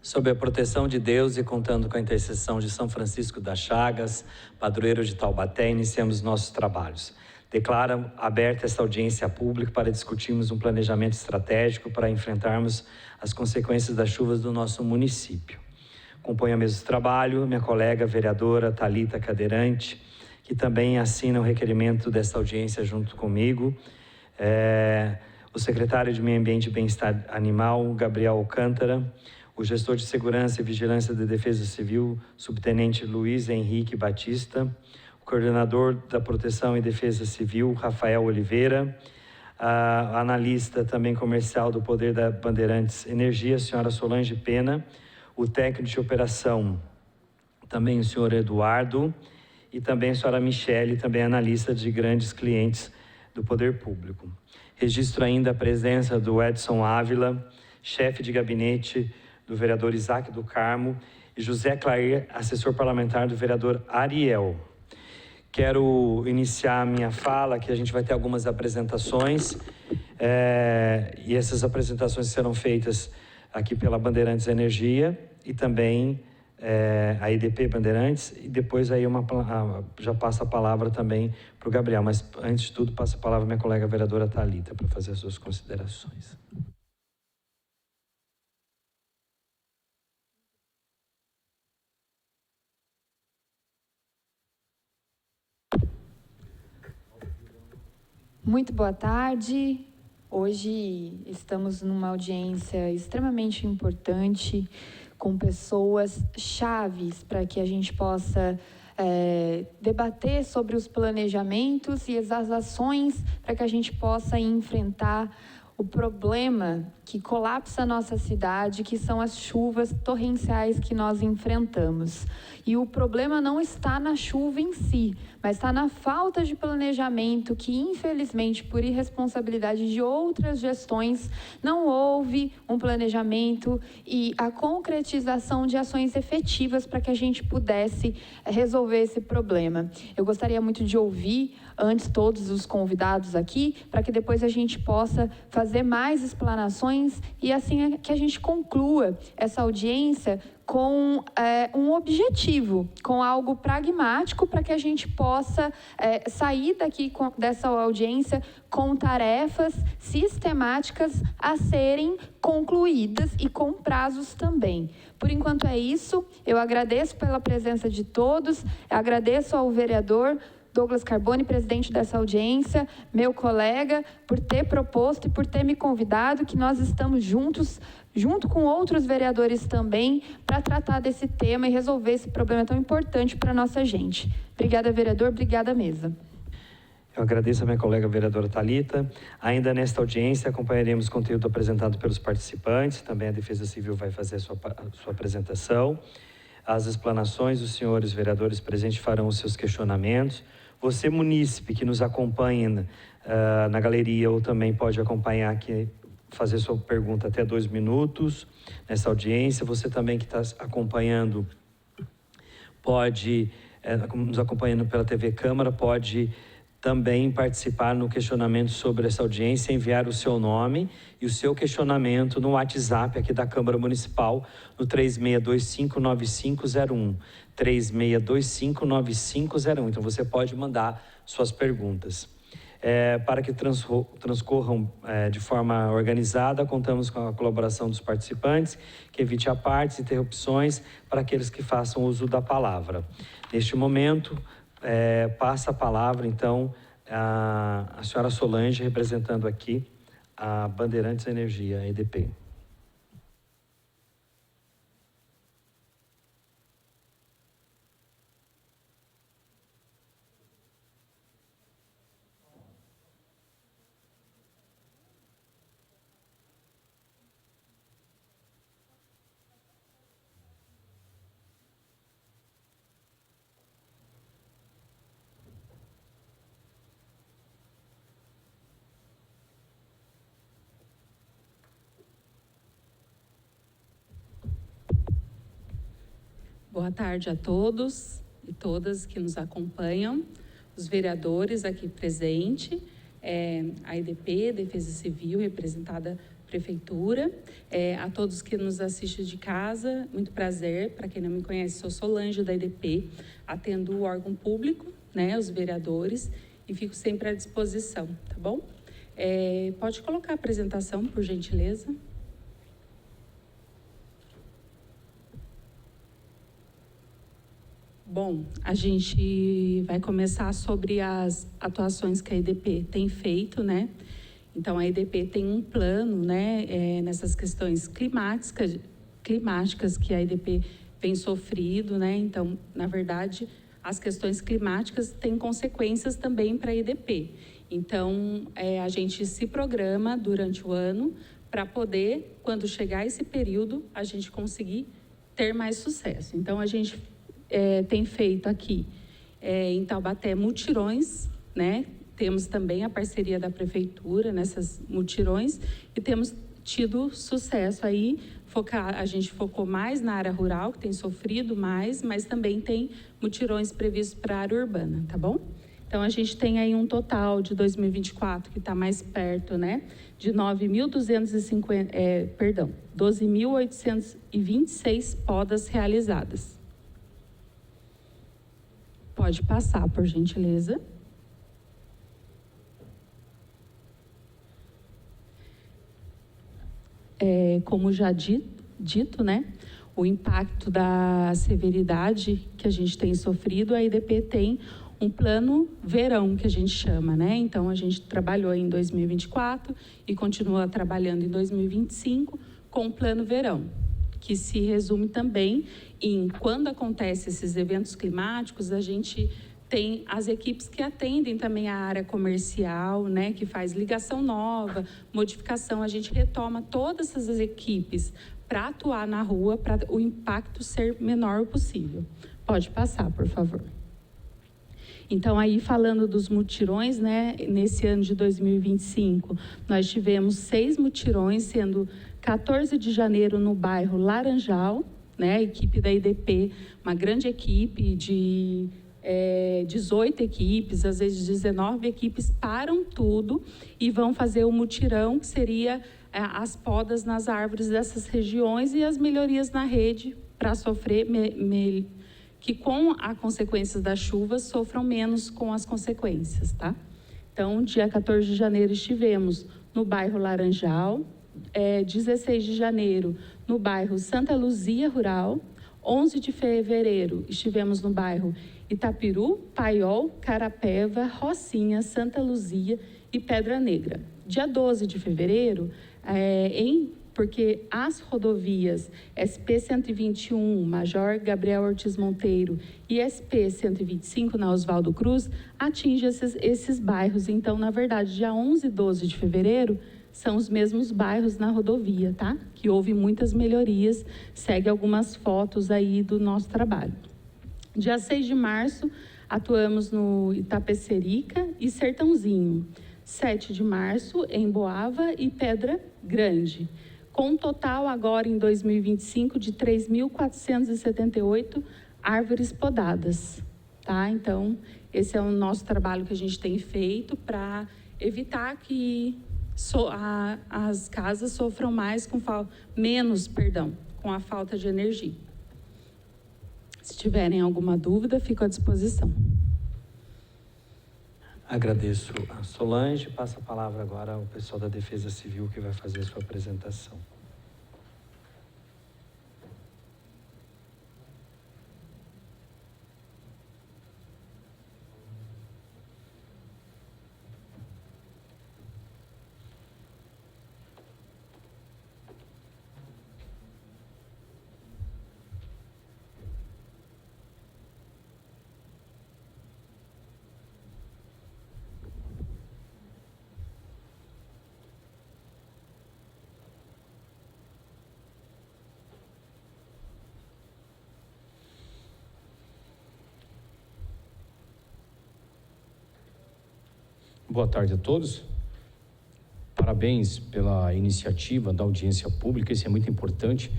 Sob a proteção de Deus e contando com a intercessão de São Francisco das Chagas, padroeiro de Taubaté, iniciamos nossos trabalhos. Declaro aberta esta audiência pública para discutirmos um planejamento estratégico para enfrentarmos as consequências das chuvas do nosso município. Compõe a mesa de trabalho minha colega vereadora Thalita Cadeirante, que também assina o requerimento desta audiência junto comigo. O secretário de Meio Ambiente e Bem-Estar Animal, Gabriel Alcântara, o gestor de Segurança e Vigilância da Defesa Civil, subtenente Luiz Henrique Batista, o coordenador da Proteção e Defesa Civil, Rafael Oliveira, a analista também comercial do Poder da Bandeirantes Energia, a senhora Solange Pena, o técnico de operação, também o senhor Eduardo, e também a senhora Michele, também analista de grandes clientes do Poder Público. Registro ainda a presença do Edson Ávila, chefe de gabinete do vereador Isaac do Carmo, e José Clair, assessor parlamentar do vereador Ariel. Quero iniciar a minha fala, que a gente vai ter algumas apresentações, e essas apresentações serão feitas aqui pela Bandeirantes Energia e também a IDP Bandeirantes, e depois aí já passa a palavra também para o Gabriel, mas antes de tudo passa a palavra à minha colega vereadora Thalita para fazer as suas considerações. Muito boa tarde. Hoje estamos numa audiência extremamente importante, com pessoas chaves para que a gente possa debater sobre os planejamentos e as ações para que a gente possa enfrentar o problema que colapsa a nossa cidade, que são as chuvas torrenciais que nós enfrentamos. E o problema não está na chuva em si, mas está na falta de planejamento que, infelizmente, por irresponsabilidade de outras gestões, não houve um planejamento e a concretização de ações efetivas para que a gente pudesse resolver esse problema. Eu gostaria muito de ouvir antes todos os convidados aqui, para que depois a gente possa fazer mais explanações e assim que a gente conclua essa audiência com um objetivo, com algo pragmático, para que a gente possa sair daqui dessa audiência com tarefas sistemáticas a serem concluídas e com prazos também. Por enquanto é isso, eu agradeço pela presença de todos, agradeço ao vereador Douglas Carboni, presidente dessa audiência, meu colega, por ter proposto e por ter me convidado, que nós estamos juntos, junto com outros vereadores também, para tratar desse tema e resolver esse problema tão importante para a nossa gente. Obrigada, vereador, obrigada, mesa. Eu agradeço a minha colega vereadora Thalita. Ainda nesta audiência, acompanharemos o conteúdo apresentado pelos participantes, também a Defesa Civil vai fazer a sua apresentação. As explanações, os senhores vereadores presentes farão os seus questionamentos. Você, munícipe, que nos acompanha na galeria ou também pode acompanhar aqui, fazer sua pergunta até 2 minutos nessa audiência. Você também que está acompanhando, pode, nos acompanhando pela TV Câmara, pode também participar no questionamento sobre essa audiência, enviar o seu nome e o seu questionamento no WhatsApp aqui da Câmara Municipal, no 36259501, 36259501. Então, você pode mandar suas perguntas. Para que transcorram de forma organizada, contamos com a colaboração dos participantes, que evite apartes e interrupções para aqueles que façam uso da palavra. Neste momento, passa a palavra, então, a senhora Solange, representando aqui a Bandeirantes Energia, a EDP. Boa tarde a todos e todas que nos acompanham, os vereadores aqui presentes, a EDP, Defesa Civil, representada Prefeitura, a todos que nos assistem de casa, muito prazer. Para quem não me conhece, sou Solange da EDP, atendo o órgão público, né, os vereadores, e fico sempre à disposição, tá bom? Pode colocar a apresentação, por gentileza. Bom, a gente vai começar sobre as atuações que a EDP tem feito, né? Então, a EDP tem um plano, né, nessas questões climáticas que a EDP vem sofrido, né? Então, na verdade, as questões climáticas têm consequências também para a EDP. Então, a gente se programa durante o ano para poder, quando chegar esse período, a gente conseguir ter mais sucesso. Então, a gente tem feito aqui em Taubaté mutirões, né? Temos também a parceria da Prefeitura nessas mutirões e temos tido sucesso aí. A gente focou mais na área rural, que tem sofrido mais, mas também tem mutirões previstos para a área urbana, tá bom? Então, a gente tem aí um total de 2024, que está mais perto, né? De 12.826 podas realizadas. Pode passar, por gentileza. Como já dito, né, o impacto da severidade que a gente tem sofrido, a EDP tem um plano verão, que a gente chama, né? Então, a gente trabalhou em 2024 e continua trabalhando em 2025 com o plano verão, que se resume também em quando acontecem esses eventos climáticos, a gente tem as equipes que atendem também a área comercial, né, que faz ligação nova, modificação. A gente retoma todas essas equipes para atuar na rua, para o impacto ser menor possível. Pode passar, por favor. Então, aí falando dos mutirões, né, nesse ano de 2025, nós tivemos 6 mutirões, sendo 14 de janeiro no bairro Laranjal, né, a equipe da EDP, uma grande equipe de 18 equipes, às vezes 19 equipes, param tudo e vão fazer o mutirão, que seria as podas nas árvores dessas regiões e as melhorias na rede para sofrer, que com as consequências das chuvas sofram menos com as consequências, tá? Então, dia 14 de janeiro estivemos no bairro Laranjal, 16 de janeiro no bairro Santa Luzia Rural, 11 de fevereiro estivemos no bairro Itapiru, Paiol, Carapeva, Rocinha, Santa Luzia e Pedra Negra. Dia 12 de fevereiro, porque as rodovias SP-121, Major Gabriel Ortiz Monteiro, e SP-125, na Oswaldo Cruz, atingem esses bairros. Então, na verdade, dia 11 e 12 de fevereiro, são os mesmos bairros na rodovia, tá? Que houve muitas melhorias, segue algumas fotos aí do nosso trabalho. Dia 6 de março, atuamos no Itapecerica e Sertãozinho. 7 de março, em Boava e Pedra Grande. Com um total agora em 2025 de 3.478 árvores podadas, tá? Então, esse é o nosso trabalho que a gente tem feito para evitar que as casas sofram menos com a falta de energia. Se tiverem alguma dúvida, fico à disposição. Agradeço a Solange. Passa a palavra agora ao pessoal da Defesa Civil, que vai fazer a sua apresentação. Boa tarde a todos. Parabéns pela iniciativa da audiência pública, isso é muito importante.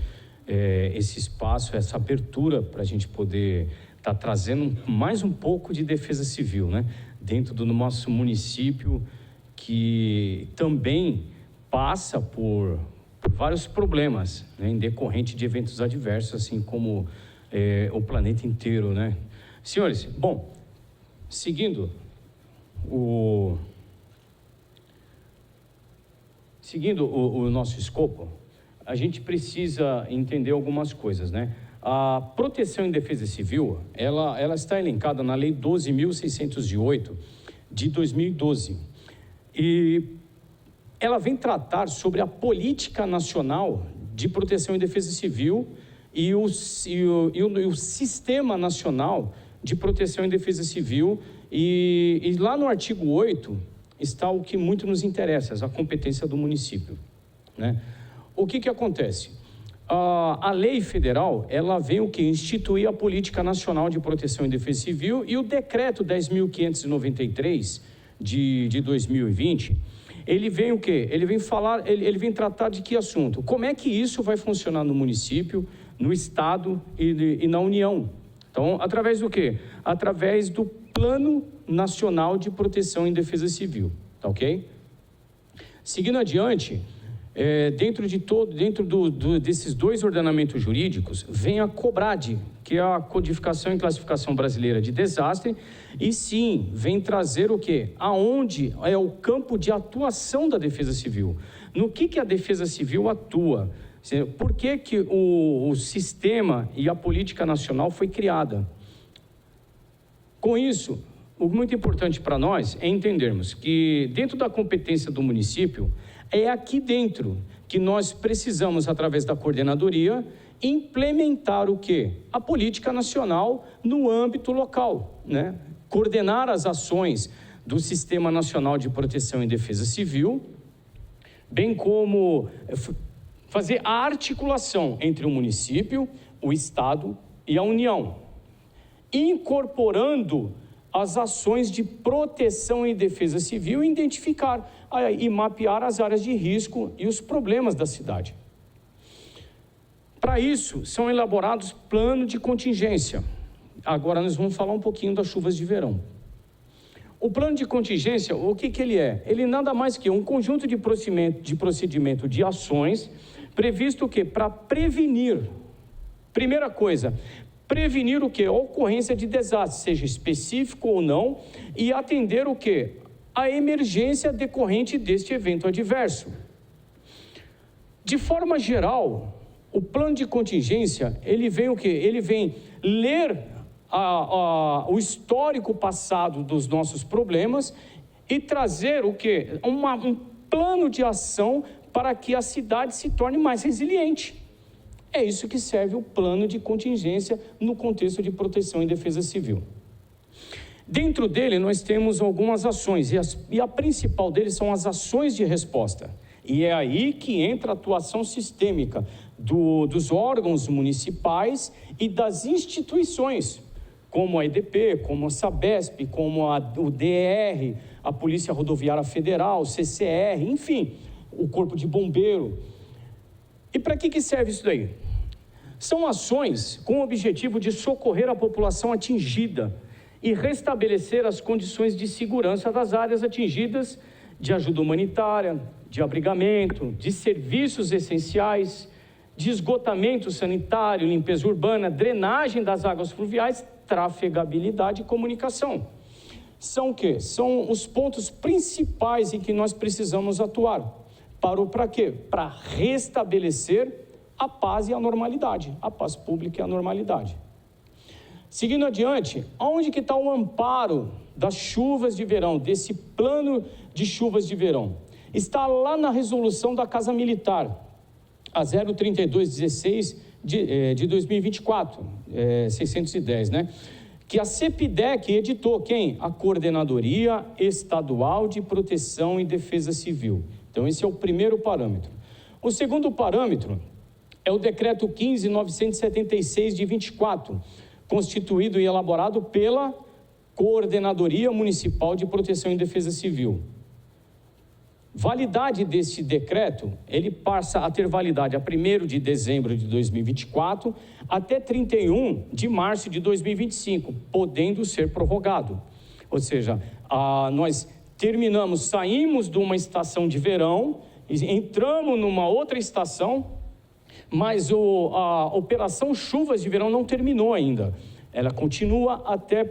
esse espaço, essa abertura para a gente poder estar trazendo mais um pouco de defesa civil, né? Dentro do nosso município, que também passa por vários problemas, né? Em decorrente de eventos adversos, assim como o planeta inteiro, né? Senhores, bom, seguindo o nosso escopo, a gente precisa entender algumas coisas, né? A proteção em defesa civil, ela está elencada na Lei 12.608 de 2012 e ela vem tratar sobre a política nacional de proteção em defesa civil e o Sistema Nacional de Proteção em Defesa Civil e lá no artigo 8 está o que muito nos interessa, a competência do município, né? O que acontece? A lei federal, ela vem o quê? Instituir a Política Nacional de Proteção e Defesa Civil e o decreto 10.593 de 2020, ele vem o quê? Ele vem falar, ele vem tratar de que assunto? Como é que isso vai funcionar no município, no estado e na União? Então, através do quê? Através do Plano Nacional de Proteção e Defesa Civil, tá ok? Seguindo adiante, dentro desses dois ordenamentos jurídicos, vem a COBRAD, que é a Codificação e Classificação Brasileira de Desastre, e sim, vem trazer o quê? Aonde é o campo de atuação da Defesa Civil. No que a Defesa Civil atua? Por que o sistema e a política nacional foi criada? Com isso, o muito importante para nós é entendermos que dentro da competência do município, é aqui dentro que nós precisamos, através da coordenadoria, implementar o quê? A política nacional no âmbito local, né? Coordenar as ações do Sistema Nacional de Proteção e Defesa Civil, bem como fazer a articulação entre o município, o estado e a União, incorporando as ações de proteção e defesa civil e identificar e mapear as áreas de risco e os problemas da cidade. Para isso, são elaborados planos de contingência. Agora nós vamos falar um pouquinho das chuvas de verão. O plano de contingência, o que ele é? Ele nada mais que um conjunto de procedimento de ações previsto o quê? Para prevenir. Primeira coisa, prevenir o quê? A ocorrência de desastre, seja específico ou não, e atender o quê? A emergência decorrente deste evento adverso. De forma geral, o plano de contingência, ele vem o quê? Ele vem ler o histórico passado dos nossos problemas e trazer o quê? Um plano de ação para que a cidade se torne mais resiliente. É isso que serve o plano de contingência no contexto de proteção e defesa civil. Dentro dele, nós temos algumas ações, e a principal deles são as ações de resposta. E é aí que entra a atuação sistêmica dos órgãos municipais e das instituições, como a EDP, como a Sabesp, como o DR, a Polícia Rodoviária Federal, o CCR, enfim, o Corpo de Bombeiro. E para que serve isso daí? São ações com o objetivo de socorrer a população atingida e restabelecer as condições de segurança das áreas atingidas de ajuda humanitária, de abrigamento, de serviços essenciais, de esgotamento sanitário, limpeza urbana, drenagem das águas fluviais, trafegabilidade e comunicação. São o quê? São os pontos principais em que nós precisamos atuar. Para quê? Para restabelecer a paz e a normalidade, a paz pública e a normalidade. Seguindo adiante, onde que está o amparo das chuvas de verão, desse plano de chuvas de verão? Está lá na resolução da Casa Militar, a 03216 de 2024, 610, né? Que a CEPIDEC editou quem? A Coordenadoria Estadual de Proteção e Defesa Civil. Então, esse é o primeiro parâmetro. O segundo parâmetro é o Decreto 15.976 de 24, constituído e elaborado pela Coordenadoria Municipal de Proteção e Defesa Civil. Validade desse decreto, ele passa a ter validade a 1º de dezembro de 2024 até 31 de março de 2025, podendo ser prorrogado. Ou seja, nós saímos de uma estação de verão, entramos numa outra estação, mas a operação chuvas de verão não terminou ainda. Ela continua até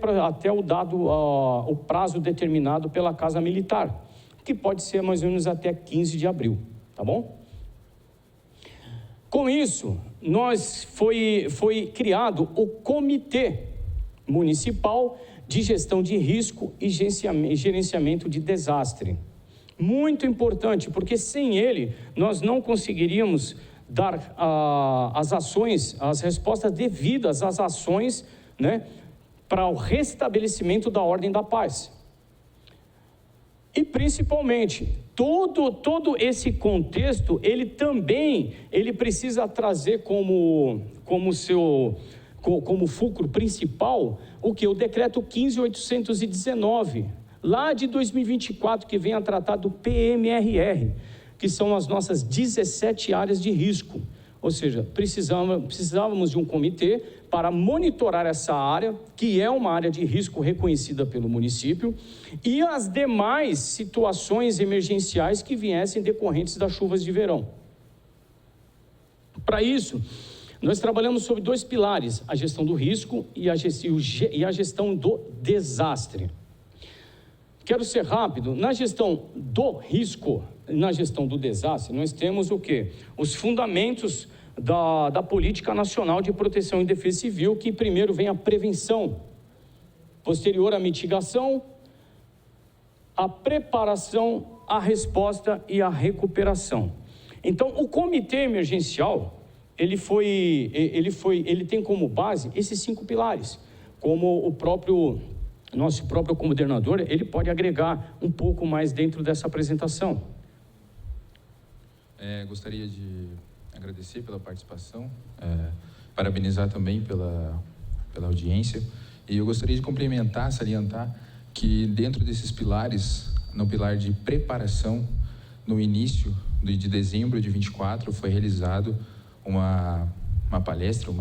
o prazo determinado pela Casa Militar, que pode ser mais ou menos até 15 de abril, tá bom? Com isso, foi criado o Comitê Municipal de Gestão de Risco e Gerenciamento de Desastre. Muito importante, porque sem ele nós não conseguiríamos dar as respostas devidas às ações, né, para o restabelecimento da ordem da paz. E principalmente, todo esse contexto, ele precisa trazer como fulcro principal o decreto 15.819, lá de 2024, que vem a tratar do PMRR, que são as nossas 17 áreas de risco. Ou seja, precisávamos de um comitê para monitorar essa área, que é uma área de risco reconhecida pelo município, e as demais situações emergenciais que viessem decorrentes das chuvas de verão. Para isso, nós trabalhamos sobre 2 pilares, a gestão do risco e a gestão do desastre. Quero ser rápido. Na gestão do risco, na gestão do desastre, nós temos o quê? Os fundamentos da Política Nacional de Proteção e Defesa Civil, que primeiro vem a prevenção, posterior a mitigação, a preparação, a resposta e a recuperação. Então, o comitê emergencial, ele tem como base esses 5 pilares, como nosso próprio coordenador, ele pode agregar um pouco mais dentro dessa apresentação. Gostaria de agradecer pela participação, parabenizar também pela audiência, e eu gostaria de complementar, salientar que dentro desses pilares, no pilar de preparação, no início de dezembro de 24, foi realizado uma palestra,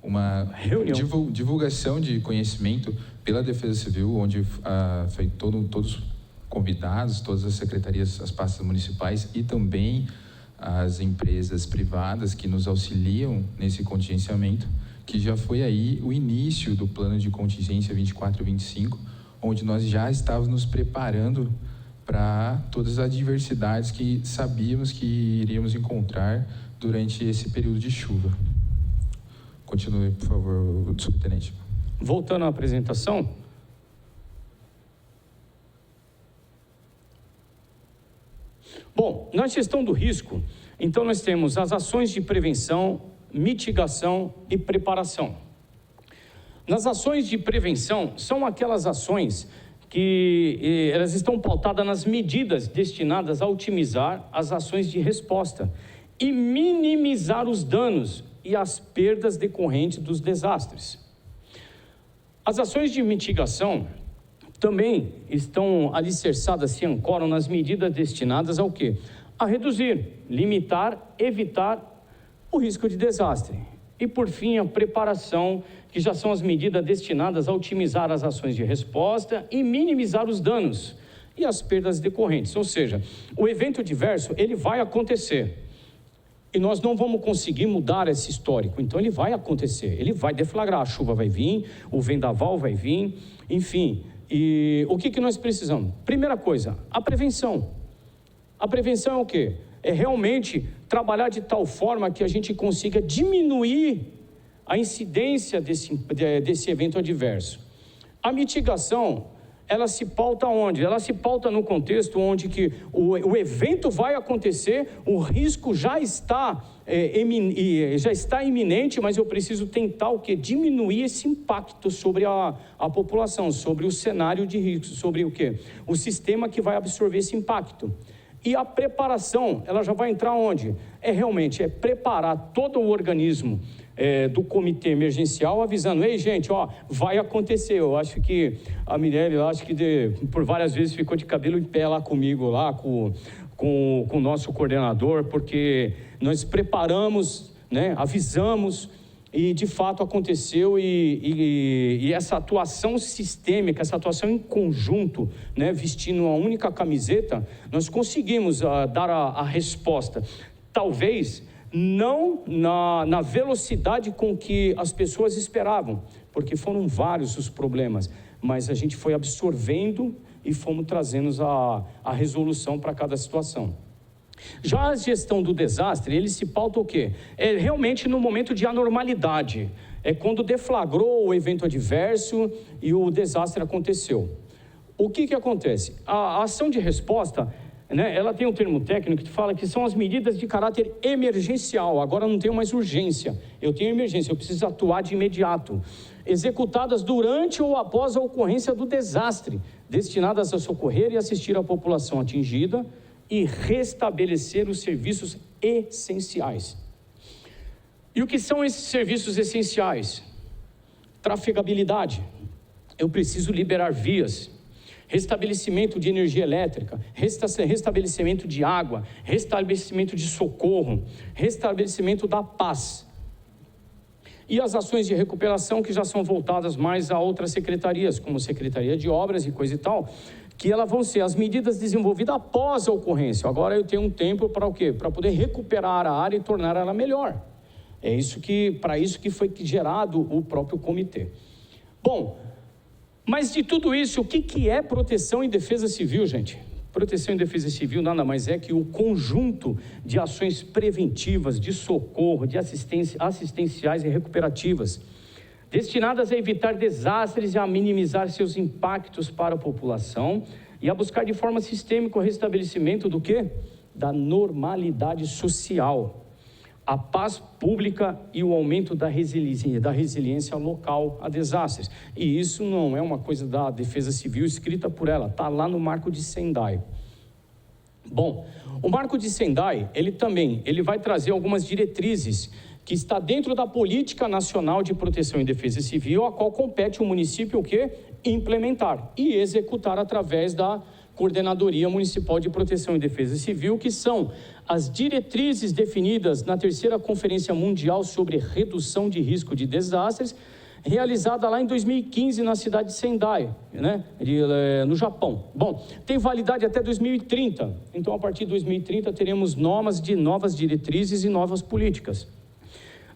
uma reunião, divulgação de conhecimento pela Defesa Civil, onde foi todos convidados, todas as secretarias, as pastas municipais e também as empresas privadas que nos auxiliam nesse contingenciamento, que já foi aí o início do plano de contingência 24 e 25, onde nós já estávamos nos preparando para todas as adversidades que sabíamos que iríamos encontrar durante esse período de chuva. Continue, por favor, subtenente. Voltando à apresentação. Bom, na gestão do risco, então nós temos as ações de prevenção, mitigação e preparação. Nas ações de prevenção, são aquelas ações que elas estão pautadas nas medidas destinadas a otimizar as ações de resposta e minimizar os danos e as perdas decorrentes dos desastres. As ações de mitigação também estão alicerçadas, se ancoram nas medidas destinadas ao quê? A reduzir, limitar, evitar o risco de desastre. E, por fim, a preparação, que já são as medidas destinadas a otimizar as ações de resposta e minimizar os danos e as perdas decorrentes. Ou seja, o evento adverso, ele vai acontecer. E nós não vamos conseguir mudar esse histórico. Então, ele vai acontecer, ele vai deflagrar. A chuva vai vir, o vendaval vai vir, enfim. E o que nós precisamos? Primeira coisa, a prevenção. A prevenção é o quê? É realmente trabalhar de tal forma que a gente consiga diminuir a incidência desse evento adverso. A mitigação, ela se pauta onde? Ela se pauta no contexto onde que o evento vai acontecer, o risco já está iminente, mas eu preciso tentar o quê? Diminuir esse impacto sobre a população, sobre o cenário de risco, sobre o quê? O sistema que vai absorver esse impacto. E a preparação, ela já vai entrar onde? Realmente preparar todo o organismo do comitê emergencial, avisando, ei gente, ó, vai acontecer. Eu acho que a Mirelle, por várias vezes ficou de cabelo em pé lá comigo, lá com o nosso coordenador, porque nós preparamos, né, avisamos, e de fato aconteceu, e essa atuação sistêmica, essa atuação em conjunto, né, vestindo uma única camiseta, nós conseguimos dar a resposta. Talvez não na velocidade com que as pessoas esperavam, porque foram vários os problemas, mas a gente foi absorvendo e fomos trazendo a resolução para cada situação. Já a gestão do desastre, ele se pauta o quê? É realmente no momento de anormalidade, é quando deflagrou o evento adverso e o desastre aconteceu. O que acontece? A ação de resposta, né, ela tem um termo técnico que fala que são as medidas de caráter emergencial. Agora não tenho mais urgência, eu tenho emergência, eu preciso atuar de imediato. Executadas durante ou após a ocorrência do desastre, destinadas a socorrer e assistir a população atingida e restabelecer os serviços essenciais. E o que são esses serviços essenciais? Trafegabilidade. Eu preciso liberar vias. Restabelecimento de energia elétrica, restabelecimento de água, restabelecimento de socorro, restabelecimento da paz. E as ações de recuperação que já são voltadas mais a outras secretarias, como Secretaria de Obras e coisa e tal, que elas vão ser as medidas desenvolvidas após a ocorrência. Agora eu tenho um tempo para o quê? Para poder recuperar a área e tornar ela melhor. Para isso que foi gerado o próprio comitê. Bom, mas de tudo isso, o que é proteção e defesa civil, gente? Proteção e defesa civil nada mais é que o conjunto de ações preventivas, de socorro, de assistenciais e recuperativas, destinadas a evitar desastres e a minimizar seus impactos para a população e a buscar de forma sistêmica o restabelecimento do quê? Da normalidade social, a paz pública e o aumento da resiliência local a desastres. E isso não é uma coisa da Defesa Civil escrita por ela, está lá no Marco de Sendai. Bom, o Marco de Sendai, ele vai trazer algumas diretrizes que está dentro da Política Nacional de Proteção e Defesa Civil, a qual compete o município o quê? Implementar e executar através da Coordenadoria Municipal de Proteção e Defesa Civil, que são as diretrizes definidas na terceira Conferência Mundial sobre Redução de Risco de Desastres, realizada lá em 2015 na cidade de Sendai, né, no Japão. Bom, tem validade até 2030, então a partir de 2030 teremos novas diretrizes e novas políticas.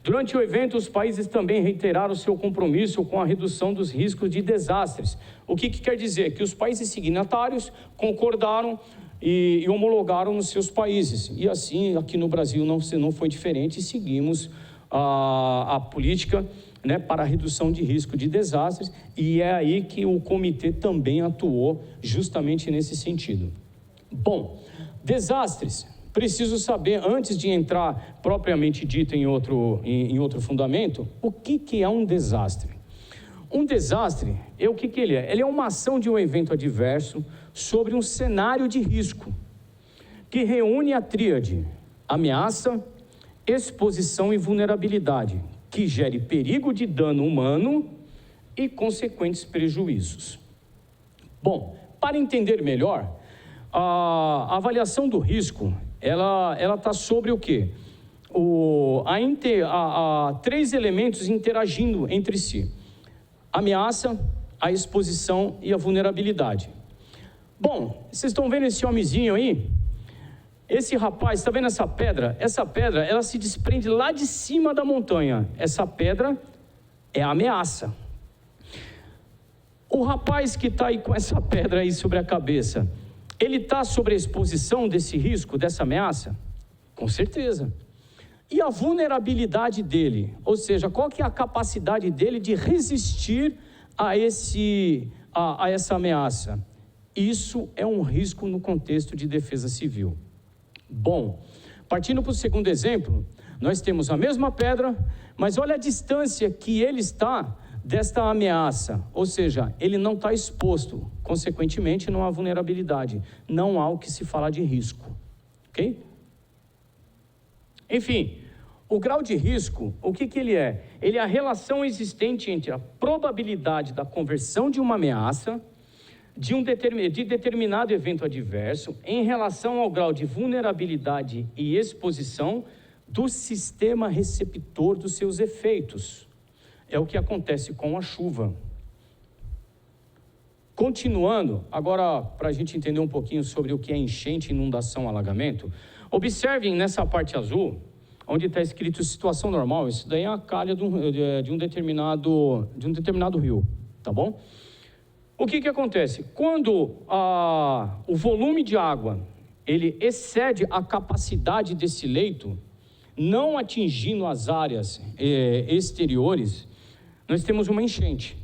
Durante o evento, os países também reiteraram seu compromisso com a redução dos riscos de desastres. O que quer dizer? Que os países signatários concordaram e homologaram nos seus países. E assim, aqui no Brasil não foi diferente, e seguimos a política, né, para a redução de risco de desastres, e é aí que o comitê também atuou justamente nesse sentido. Bom, desastres. Preciso saber, antes de entrar propriamente dito em outro fundamento, o que é um desastre? Um desastre, o que ele é? Ele é uma ação de um evento adverso sobre um cenário de risco, que reúne a tríade ameaça, exposição e vulnerabilidade, que gere perigo de dano humano e consequentes prejuízos. Bom, para entender melhor, a avaliação do risco, ela está sobre o quê? Três elementos interagindo entre si: a ameaça, a exposição e a vulnerabilidade. Bom, vocês estão vendo esse homenzinho aí? Esse rapaz, está vendo essa pedra? Essa pedra, ela se desprende lá de cima da montanha. Essa pedra é a ameaça. O rapaz que está aí com essa pedra aí sobre a cabeça, ele está sobre a exposição desse risco, dessa ameaça? Com certeza. E a vulnerabilidade dele? Ou seja, qual que é a capacidade dele de resistir a essa ameaça? Isso é um risco no contexto de defesa civil. Bom, partindo para o segundo exemplo, nós temos a mesma pedra, mas olha a distância que ele está desta ameaça, ou seja, ele não está exposto, consequentemente não há vulnerabilidade, não há o que se falar de risco, ok? Enfim, O grau de risco, o que ele é? Ele é a relação existente entre a probabilidade da conversão de uma ameaça de determinado evento adverso em relação ao grau de vulnerabilidade e exposição do sistema receptor dos seus efeitos. É o que acontece com a chuva. Continuando, agora para a gente entender um pouquinho sobre o que é enchente, inundação, alagamento, observem nessa parte azul, onde está escrito situação normal, isso daí é a calha de um determinado rio, tá bom? O que acontece? Quando o volume de água, ele excede a capacidade desse leito, não atingindo as áreas exteriores, nós temos uma enchente.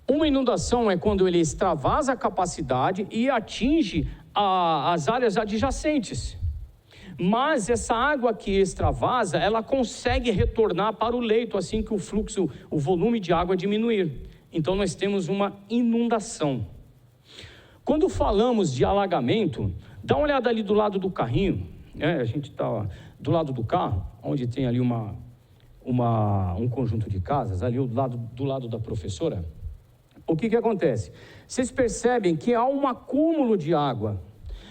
Uma inundação é quando ele extravasa a capacidade e atinge as áreas adjacentes. Mas essa água que extravasa, ela consegue retornar para o leito assim que o fluxo, o volume de água diminuir. Então nós temos uma inundação. Quando falamos de alagamento, dá uma olhada ali do lado do carrinho, a gente está do lado do carro, onde tem ali um conjunto de casas, ali do lado da professora. O que acontece? Vocês percebem que há um acúmulo de água,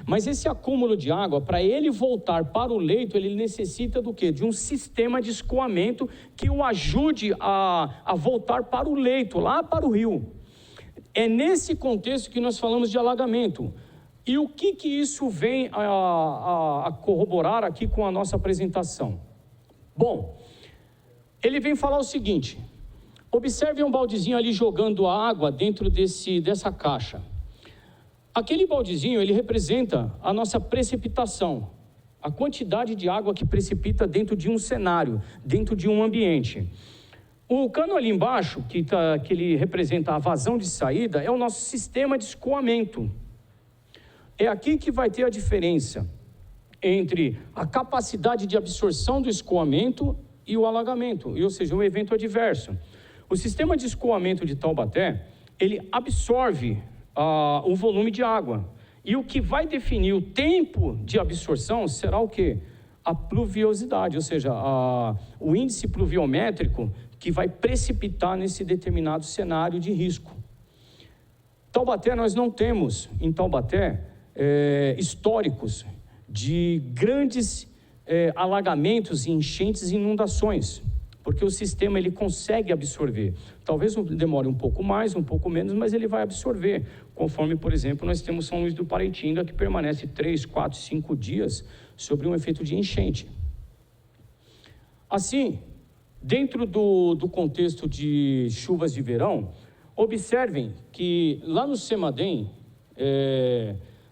mas esse acúmulo de água, para ele voltar para o leito, ele necessita do quê? De um sistema de escoamento que o ajude a voltar para o leito, lá para o rio. É nesse contexto que nós falamos de alagamento. E o que isso vem a corroborar aqui com a nossa apresentação? Bom, ele vem falar o seguinte: observe um baldezinho ali jogando água dentro dessa caixa. Aquele baldezinho, ele representa a nossa precipitação, a quantidade de água que precipita dentro de um cenário, dentro de um ambiente. O cano ali embaixo, que ele representa a vazão de saída, é o nosso sistema de escoamento. É aqui que vai ter a diferença entre a capacidade de absorção do escoamento e o alagamento, ou seja, um evento adverso. O sistema de escoamento de Taubaté, ele absorve o volume de água. E o que vai definir o tempo de absorção será o quê? A pluviosidade, ou seja, o índice pluviométrico que vai precipitar nesse determinado cenário de risco. Taubaté, nós não temos em Taubaté históricos de grandes alagamentos, enchentes e inundações, porque o sistema ele consegue absorver. Talvez demore um pouco mais, um pouco menos, mas ele vai absorver, conforme, por exemplo, nós temos São Luís do Paraitinga, que permanece 3, 4, 5 dias sobre um efeito de enchente. Assim, dentro do contexto de chuvas de verão, observem que lá no CEMADEM,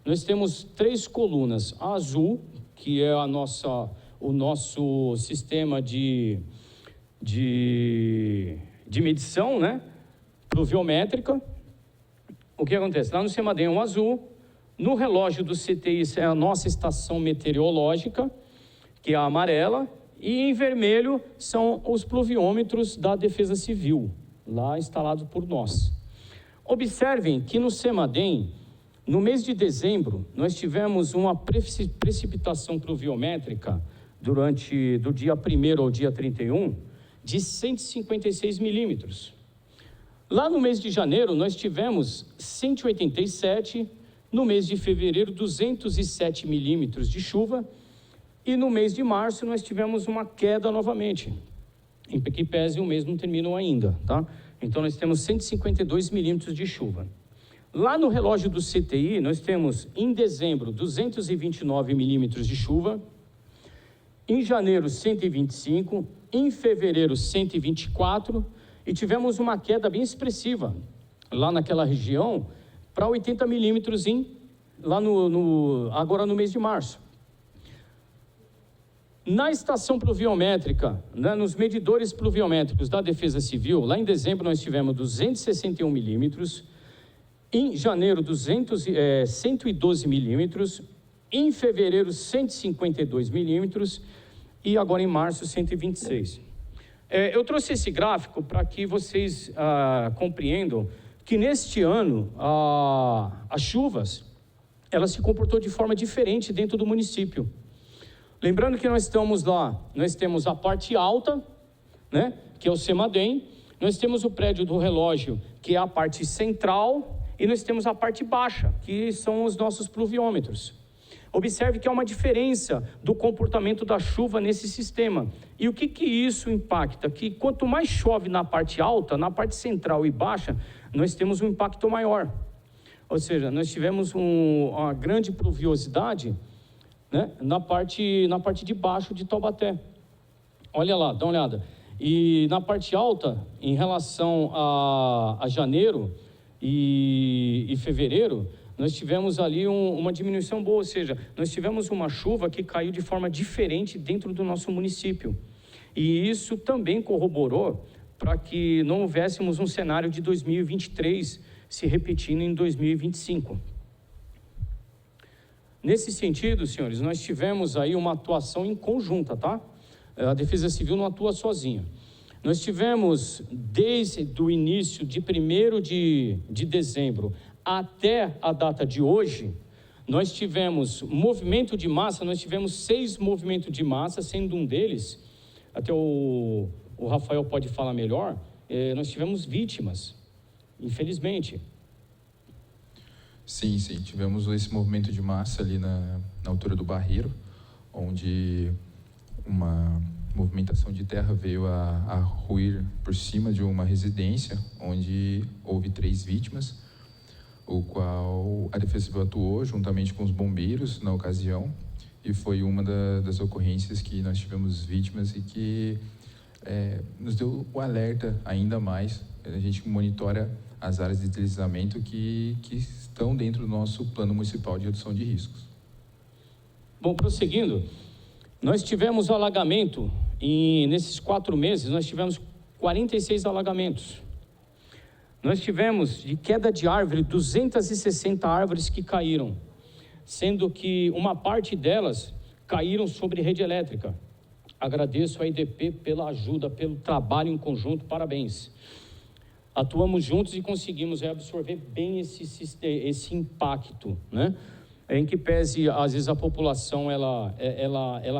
nós temos 3 colunas. A azul, que é o nosso sistema de medição, né, pluviométrica. O que acontece? Lá no CEMADEM é um azul, no relógio do CTI é a nossa estação meteorológica, que é a amarela, e em vermelho são os pluviômetros da Defesa Civil, lá instalados por nós. Observem que no CEMADEM, no mês de dezembro, nós tivemos uma precipitação pluviométrica do dia 1º ao dia 31, de 156 milímetros. Lá no mês de janeiro, nós tivemos 187, no mês de fevereiro, 207 milímetros de chuva, e no mês de março nós tivemos uma queda novamente, em que pese o mês não terminou ainda, tá? Então nós temos 152 milímetros de chuva. Lá no relógio do CTI, nós temos em dezembro 229 milímetros de chuva, em janeiro 125, em fevereiro 124, e tivemos uma queda bem expressiva lá naquela região para 80 milímetros agora no mês de março. Na estação pluviométrica, né, nos medidores pluviométricos da Defesa Civil, lá em dezembro nós tivemos 261 milímetros, em janeiro 112 milímetros, em fevereiro 152 milímetros e agora em março 126. Eu trouxe esse gráfico para que vocês compreendam que neste ano as chuvas, elas se comportou de forma diferente dentro do município. Lembrando que nós estamos lá, nós temos a parte alta, né, que é o CEMADEM, nós temos o prédio do relógio, que é a parte central, e nós temos a parte baixa, que são os nossos pluviômetros. Observe que há uma diferença do comportamento da chuva nesse sistema. E o que isso impacta? Que quanto mais chove na parte alta, na parte central e baixa, nós temos um impacto maior. Ou seja, nós tivemos uma grande pluviosidade, né, na parte de baixo de Taubaté. Olha lá, dá uma olhada. E na parte alta, em relação a janeiro e fevereiro, nós tivemos ali uma diminuição boa, ou seja, nós tivemos uma chuva que caiu de forma diferente dentro do nosso município. E isso também corroborou para que não houvéssemos um cenário de 2023 se repetindo em 2025. Nesse sentido, senhores, nós tivemos aí uma atuação em conjunta, tá? A Defesa Civil não atua sozinha. Nós tivemos, desde o início de 1º de dezembro até a data de hoje, nós tivemos movimento de massa, nós tivemos 6 movimentos de massa, sendo um deles, até o Rafael pode falar melhor, nós tivemos vítimas, infelizmente. Sim, tivemos esse movimento de massa ali na altura do Barreiro, onde uma movimentação de terra veio a ruir por cima de uma residência, onde houve 3 vítimas, o qual a Defesa Civil atuou juntamente com os bombeiros na ocasião, e foi uma das ocorrências que nós tivemos vítimas e que nos deu o alerta ainda mais. A gente monitora as áreas de deslizamento que estão dentro do nosso plano municipal de redução de riscos. Bom, prosseguindo, nós tivemos alagamento, nesses 4 meses, nós tivemos 46 alagamentos. Nós tivemos, de queda de árvore, 260 árvores que caíram, sendo que uma parte delas caíram sobre rede elétrica. Agradeço à IDP pela ajuda, pelo trabalho em conjunto, parabéns. Atuamos juntos e conseguimos absorver bem esse impacto, né? Em que pese, às vezes, a população ela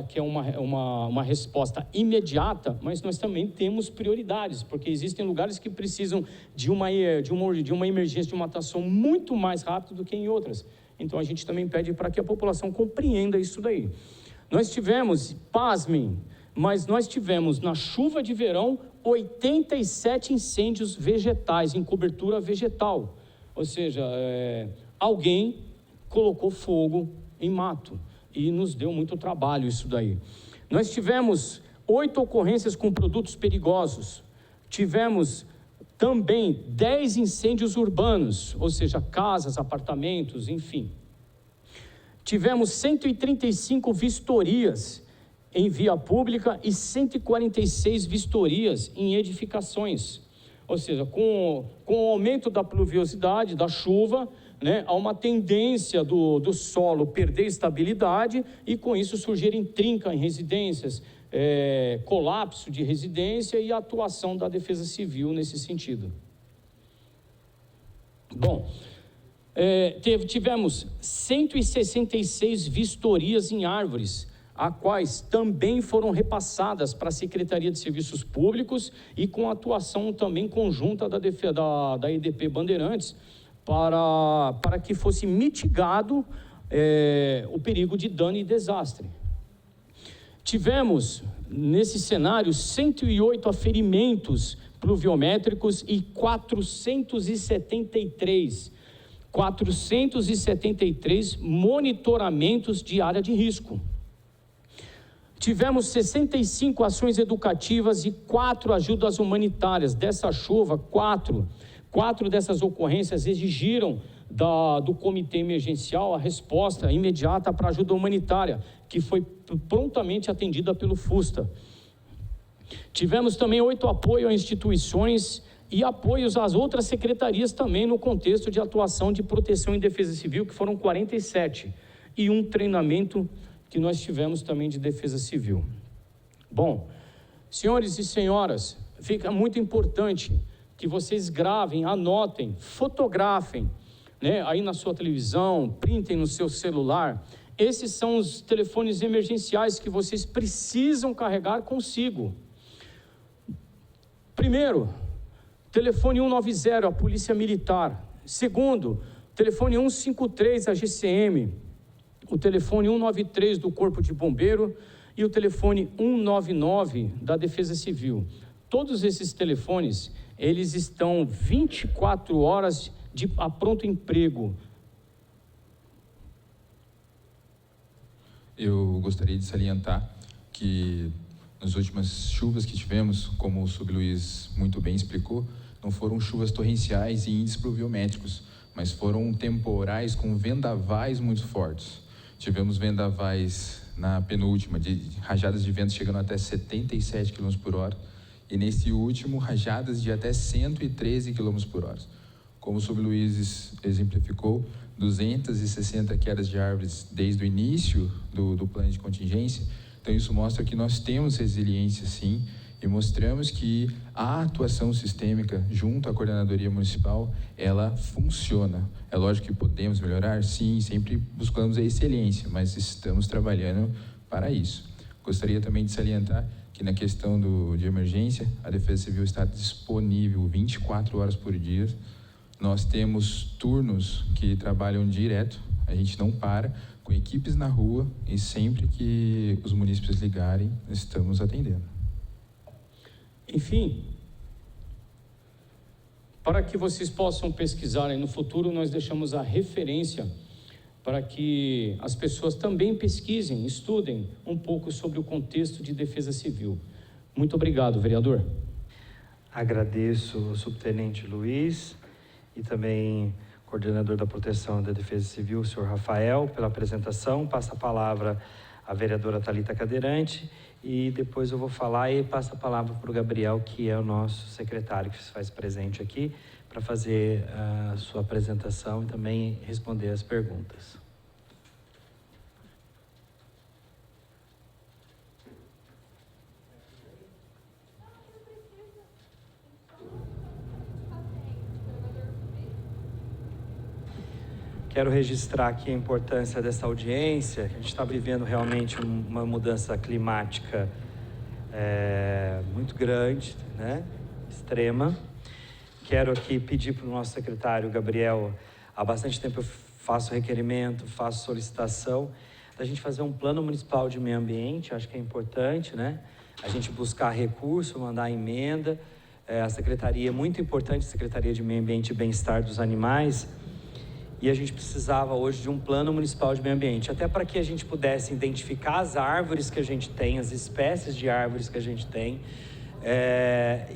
quer uma resposta imediata, mas nós também temos prioridades, porque existem lugares que precisam de uma emergência, de uma atuação muito mais rápida do que em outras. Então, a gente também pede para que a população compreenda isso daí. Nós tivemos, pasmem, mas nós tivemos, na chuva de verão, 87 incêndios vegetais, em cobertura vegetal. Ou seja, alguém colocou fogo em mato e nos deu muito trabalho isso daí. Nós tivemos 8 ocorrências com produtos perigosos, tivemos também 10 incêndios urbanos, ou seja, casas, apartamentos, enfim. Tivemos 135 vistorias em via pública e 146 vistorias em edificações. Ou seja, com o aumento da pluviosidade, da chuva, né, há uma tendência do solo perder estabilidade e com isso surgirem trinca em residências, colapso de residência e atuação da Defesa Civil nesse sentido. Bom, tivemos 166 vistorias em árvores, a quais também foram repassadas para a Secretaria de Serviços Públicos e com atuação também conjunta da IDP Bandeirantes, para que fosse mitigado o perigo de dano e desastre. Tivemos, nesse cenário, 108 aferimentos pluviométricos e 473 monitoramentos de área de risco. Tivemos 65 ações educativas e 4 ajudas humanitárias. Dessa chuva, 4 dessas ocorrências exigiram do comitê emergencial a resposta imediata para a ajuda humanitária, que foi prontamente atendida pelo FUSTA. Tivemos também 8 apoios a instituições e apoios às outras secretarias também no contexto de atuação de proteção e defesa civil, que foram 47, e um treinamento que nós tivemos também de defesa civil. Bom, senhores e senhoras, fica muito importante que vocês gravem, anotem, fotografem, né, aí na sua televisão, printem no seu celular, Esses são os telefones emergenciais que vocês precisam carregar consigo. Primeiro, telefone 190, a Polícia Militar. Segundo, telefone 153, a GCM. O telefone 193 do Corpo de Bombeiro e o telefone 199 da Defesa Civil. Todos esses telefones, eles estão 24 horas a pronto emprego. Eu gostaria de salientar que nas últimas chuvas que tivemos, como o subluiz muito bem explicou, não foram chuvas torrenciais e índices pluviométricos, mas foram temporais com vendavais muito fortes. Tivemos vendavais na penúltima, de rajadas de vento chegando até 77 km por hora, e nesse último, rajadas de até 113 km por hora. Como o subluiz exemplificou, 260 quedas de árvores desde o início do plano de contingência. Então, isso mostra que nós temos resiliência, sim, e mostramos que a atuação sistêmica junto à coordenadoria municipal, ela funciona. É lógico que podemos melhorar, sim, sempre buscamos a excelência, mas estamos trabalhando para isso. Gostaria também de salientar que na questão de emergência, a Defesa Civil está disponível 24 horas por dia. Nós temos turnos que trabalham direto, a gente não para, com equipes na rua, e sempre que os munícipes ligarem, estamos atendendo. Enfim, para que vocês possam pesquisarem no futuro, nós deixamos a referência para que as pessoas também pesquisem, estudem um pouco sobre o contexto de defesa civil. Muito obrigado, vereador. Agradeço o subtenente Luiz e também coordenador da proteção da Defesa Civil, o senhor Rafael, pela apresentação. Passa a palavra à vereadora Thalita Cadeirante e depois eu vou falar e passo a palavra para o Gabriel, que é o nosso secretário que se faz presente aqui, para fazer a sua apresentação e também responder as perguntas. Quero registrar aqui a importância dessa audiência. A gente está vivendo realmente uma mudança climática muito grande, né? Extrema. Quero aqui pedir para o nosso secretário Gabriel, há bastante tempo eu faço requerimento, faço solicitação, da gente fazer um plano municipal de meio ambiente. Acho que é importante, né? A gente buscar recurso, mandar emenda. A secretaria, muito importante, a Secretaria de Meio Ambiente e Bem-Estar dos Animais, e a gente precisava hoje de um plano municipal de meio ambiente, até para que a gente pudesse identificar as árvores que a gente tem, as espécies de árvores que a gente tem,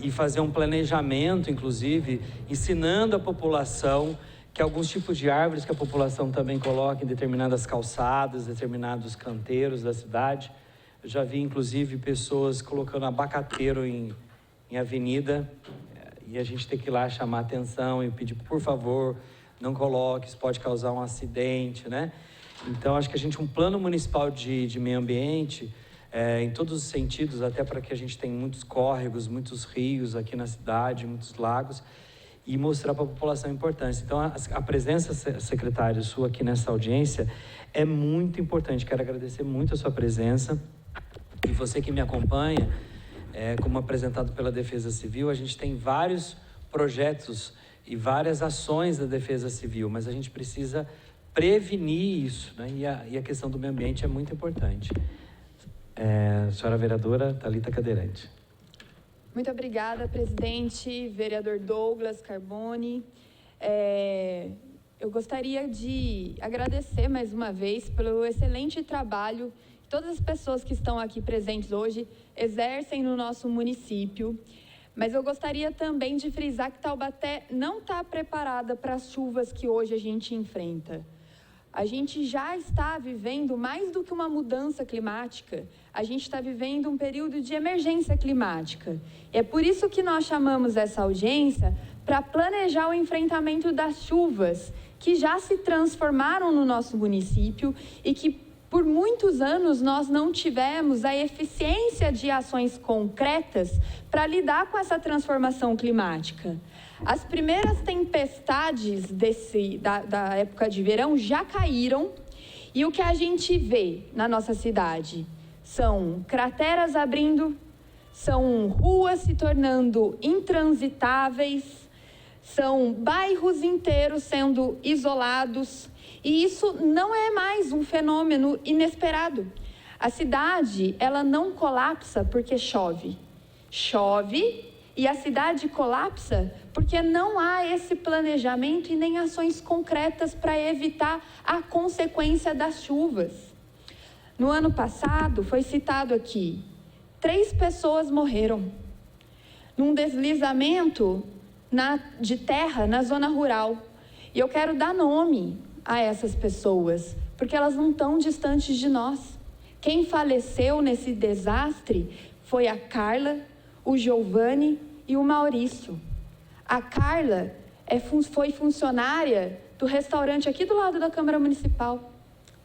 e fazer um planejamento, inclusive, ensinando a população que alguns tipos de árvores que a população também coloca em determinadas calçadas, determinados canteiros da cidade. Eu já vi, inclusive, pessoas colocando abacateiro em avenida, e a gente tem que ir lá chamar atenção e pedir, por favor, não coloque, isso pode causar um acidente, né? Então, acho que um plano municipal de meio ambiente, em todos os sentidos, até para que a gente tenha muitos córregos, muitos rios aqui na cidade, muitos lagos, e mostrar para a população a importância. Então, a presença, secretário, sua aqui nessa audiência é muito importante. Quero agradecer muito a sua presença. E você que me acompanha, como apresentado pela Defesa Civil, a gente tem vários projetos e várias ações da Defesa Civil, mas a gente precisa prevenir isso, né? E a questão do meio ambiente é muito importante. Senhora vereadora Thalita Cadeirante. Muito obrigada, presidente, vereador Douglas Carboni. Eu gostaria de agradecer mais uma vez pelo excelente trabalho que todas as pessoas que estão aqui presentes hoje exercem no nosso município. Mas eu gostaria também de frisar que Taubaté não está preparada para as chuvas que hoje a gente enfrenta. A gente já está vivendo mais do que uma mudança climática, a gente está vivendo um período de emergência climática. É por isso que nós chamamos essa audiência para planejar o enfrentamento das chuvas que já se transformaram no nosso município e que por muitos anos nós não tivemos a eficiência de ações concretas para lidar com essa transformação climática. As primeiras tempestades da época de verão já caíram E o que a gente vê na nossa cidade são crateras abrindo, são ruas se tornando intransitáveis, são bairros inteiros sendo isolados, e isso não é mais um fenômeno inesperado. A cidade, ela não colapsa porque chove. Chove e a cidade colapsa porque não há esse planejamento e nem ações concretas para evitar a consequência das chuvas. No ano passado, foi citado aqui, 3 pessoas morreram num deslizamento de terra na zona rural. E eu quero dar nome a essas pessoas, porque elas não estão distantes de nós. Quem faleceu nesse desastre foi a Carla, o Giovanni e o Maurício. A Carla foi funcionária do restaurante aqui do lado da Câmara Municipal.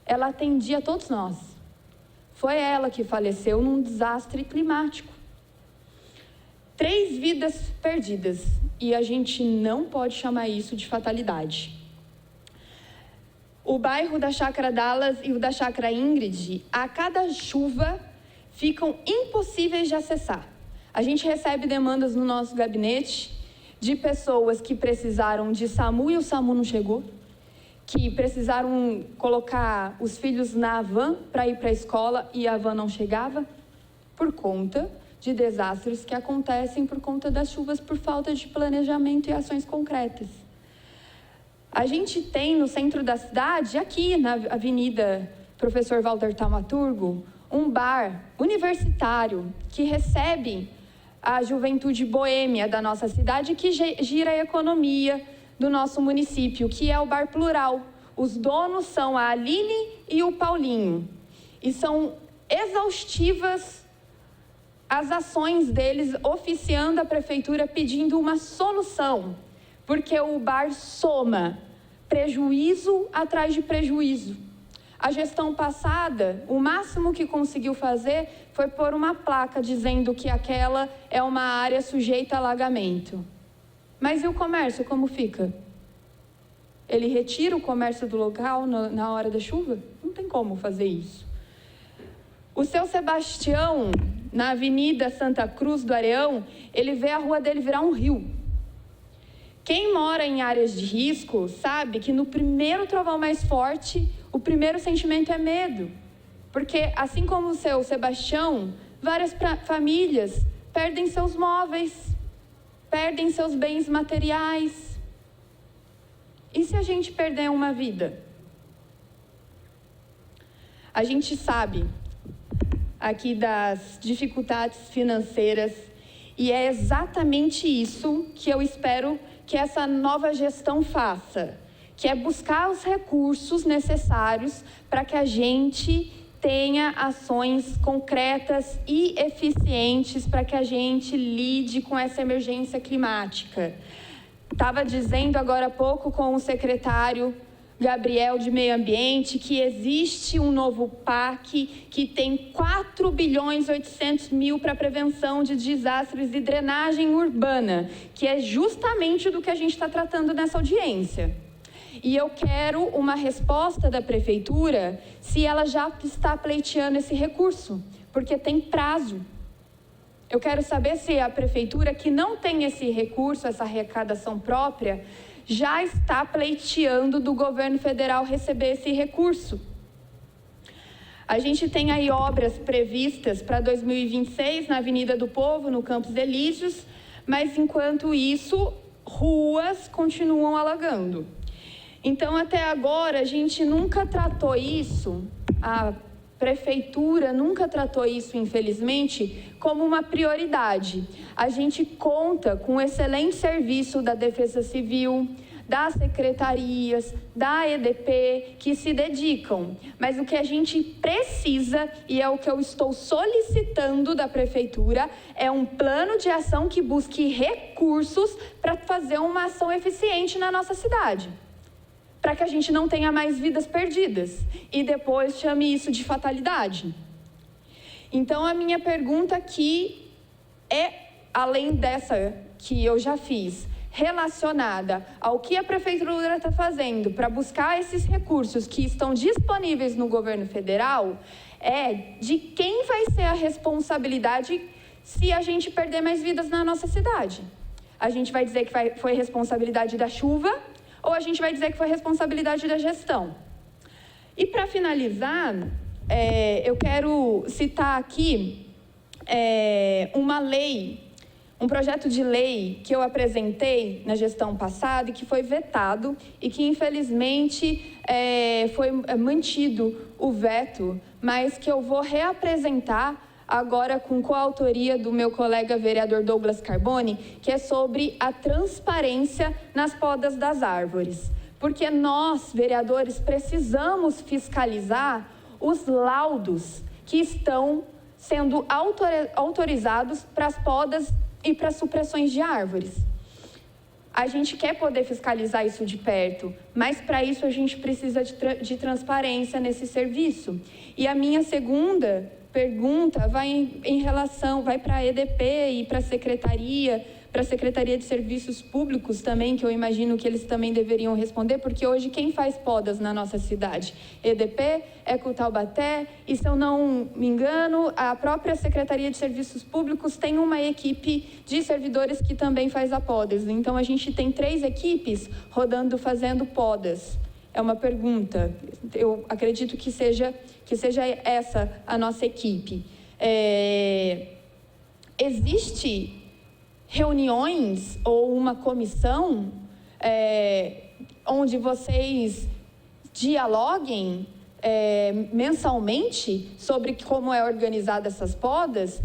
Ela atendia todos nós. Foi ela que faleceu num desastre climático. 3 vidas perdidas, e a gente não pode chamar isso de fatalidade. O bairro da Chácara Dallas e o da Chácara Ingrid, a cada chuva, ficam impossíveis de acessar. A gente recebe demandas no nosso gabinete de pessoas que precisaram de SAMU e o SAMU não chegou, que precisaram colocar os filhos na van para ir para a escola e a van não chegava, por conta de desastres que acontecem por conta das chuvas, por falta de planejamento e ações concretas. A gente tem no centro da cidade, aqui na Avenida Professor Walter Taumaturgo, um bar universitário que recebe a juventude boêmia da nossa cidade, que gira a economia do nosso município, que é o Bar Plural. Os donos são a Aline e o Paulinho, e são exaustivas as ações deles oficiando a prefeitura pedindo uma solução, porque o bar soma prejuízo atrás de prejuízo. A gestão passada, o máximo que conseguiu fazer foi pôr uma placa dizendo que aquela é uma área sujeita a alagamento. Mas e o comércio, como fica? Ele retira o comércio do local na hora da chuva? Não tem como fazer isso. O seu Sebastião, na Avenida Santa Cruz do Areão, ele vê a rua dele virar um rio. Quem mora em áreas de risco sabe que no primeiro trovão mais forte, o primeiro sentimento é medo. Porque, assim como o seu Sebastião, várias famílias perdem seus móveis, perdem seus bens materiais. E se a gente perder uma vida? A gente sabe aqui das dificuldades financeiras, e é exatamente isso que eu espero que essa nova gestão faça, que é buscar os recursos necessários para que a gente tenha ações concretas e eficientes para que a gente lide com essa emergência climática. Estava dizendo agora há pouco com o secretário Gabriel de Meio Ambiente que existe um novo PAC que tem 4 bilhões 800 mil para prevenção de desastres e drenagem urbana, que é justamente do que a gente está tratando nessa audiência. E eu quero uma resposta da prefeitura se ela já está pleiteando esse recurso, porque tem prazo. Eu quero saber se a prefeitura, que não tem esse recurso, essa arrecadação própria, já está pleiteando do governo federal receber esse recurso. A gente tem aí obras previstas para 2026 na Avenida do Povo, no Campos Elíseos, mas enquanto isso, ruas continuam alagando. Então, até agora, a gente nunca tratou isso, a prefeitura nunca tratou isso, infelizmente, como uma prioridade. A gente conta com um excelente serviço da Defesa Civil, das secretarias, da EDP, que se dedicam. Mas o que a gente precisa, e é o que eu estou solicitando da prefeitura, é um plano de ação que busque recursos para fazer uma ação eficiente na nossa cidade, para que a gente não tenha mais vidas perdidas e depois chame isso de fatalidade. Então, a minha pergunta aqui é, além dessa que eu já fiz, relacionada ao que a Prefeitura está fazendo para buscar esses recursos que estão disponíveis no governo federal, é de quem vai ser a responsabilidade se a gente perder mais vidas na nossa cidade. A gente vai dizer que foi responsabilidade da chuva ou a gente vai dizer que foi responsabilidade da gestão? E para finalizar, eu quero citar aqui uma lei, um projeto de lei que eu apresentei na gestão passada e que foi vetado e que, infelizmente, foi mantido o veto, mas que eu vou reapresentar agora com coautoria do meu colega vereador Douglas Carboni, que é sobre a transparência nas podas das árvores. Porque nós, vereadores, precisamos fiscalizar os laudos que estão sendo autorizados para as podas e para as supressões de árvores. A gente quer poder fiscalizar isso de perto, mas para isso a gente precisa de transparência nesse serviço. E a minha segunda pergunta vai para a EDP e para a Secretaria de Serviços Públicos também, que eu imagino que eles também deveriam responder, porque hoje quem faz podas na nossa cidade? EDP, Ecotaubaté, e se eu não me engano, a própria Secretaria de Serviços Públicos tem uma equipe de servidores que também faz a podas. Então, a gente tem 3 equipes rodando, fazendo podas. É uma pergunta. Eu acredito que seja essa a nossa equipe. Existe reuniões ou uma comissão onde vocês dialoguem mensalmente sobre como é organizada essas podas?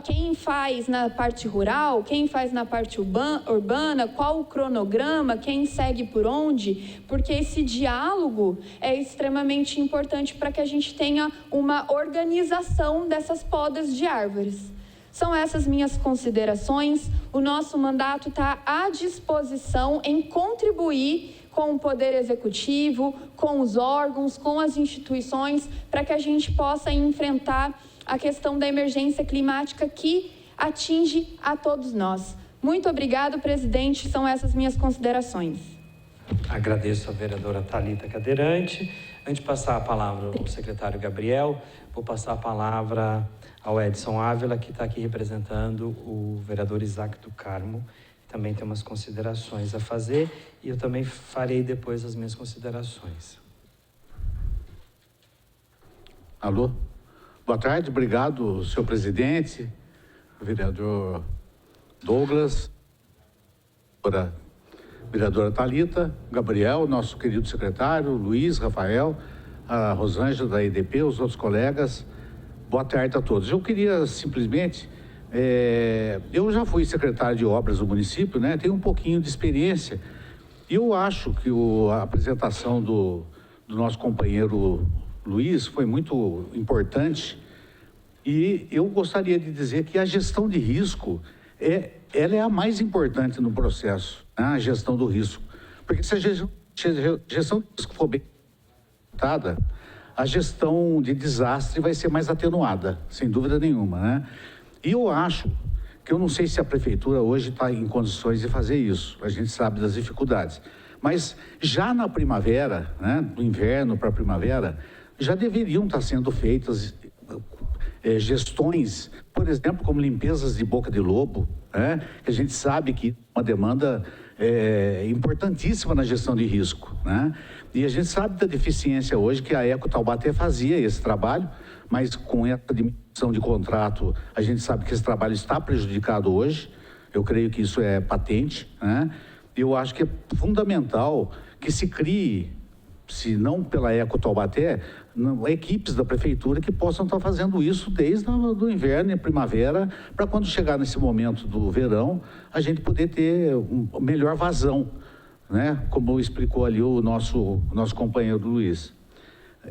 Quem faz na parte rural, quem faz na parte urbana, qual o cronograma, quem segue por onde? Porque esse diálogo é extremamente importante para que a gente tenha uma organização dessas podas de árvores. São essas minhas considerações. O nosso mandato está à disposição em contribuir com o Poder Executivo, com os órgãos, com as instituições, para que a gente possa enfrentar a questão da emergência climática que atinge a todos nós. Muito obrigado, presidente. São essas minhas considerações. Agradeço a vereadora Thalita Cadeirante. Antes de passar a palavra ao secretário Gabriel, vou passar a palavra ao Edson Ávila, que está aqui representando o vereador Isaac do Carmo, que também tem umas considerações a fazer, e eu também farei depois as minhas considerações. Alô? Boa tarde, obrigado, senhor presidente, vereador Douglas, vereadora Thalita, Gabriel, nosso querido secretário, Luiz, Rafael, a Rosângela da EDP, os outros colegas. Boa tarde a todos. Eu queria simplesmente, eu já fui secretário de obras do município, né? Tenho um pouquinho de experiência. E eu acho que a apresentação do nosso companheiro Luiz foi muito importante. E eu gostaria de dizer que a gestão de risco, ela é a mais importante no processo, né? A gestão do risco. Porque se a gestão de risco for bem tratada, a gestão de desastre vai ser mais atenuada, sem dúvida nenhuma, né? E eu acho que eu não sei se a prefeitura hoje está em condições de fazer isso, a gente sabe das dificuldades, mas já na primavera, né, do inverno para a primavera, já deveriam estar sendo feitas gestões, por exemplo, como limpezas de boca de lobo, né, que a gente sabe que é uma demanda importantíssima na gestão de risco, né? E a gente sabe da deficiência hoje que a Ecotaubaté fazia esse trabalho, mas com essa diminuição de contrato, a gente sabe que esse trabalho está prejudicado hoje. Eu creio que isso é patente, né? Eu acho que é fundamental que se crie, se não pela Ecotaubaté, equipes da prefeitura que possam estar fazendo isso desde o inverno e primavera, para quando chegar nesse momento do verão, a gente poder ter melhor vazão, né? Como explicou ali o nosso companheiro Luiz.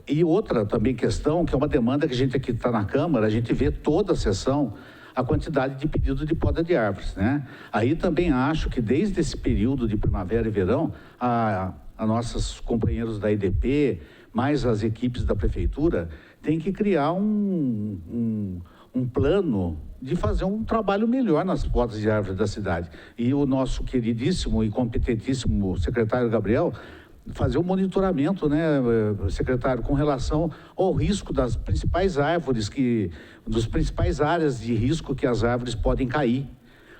E outra também questão, que é uma demanda que a gente aqui está na Câmara, a gente vê toda a sessão, a quantidade de pedidos de poda de árvores, né? Aí também acho que desde esse período de primavera e verão, a nossos companheiros da EDP, mais as equipes da prefeitura, tem que criar um um plano de fazer um trabalho melhor nas podas de árvores da cidade. E o nosso queridíssimo e competentíssimo secretário Gabriel fazer um monitoramento, né, secretário, com relação ao risco das principais árvores, dos principais áreas de risco que as árvores podem cair.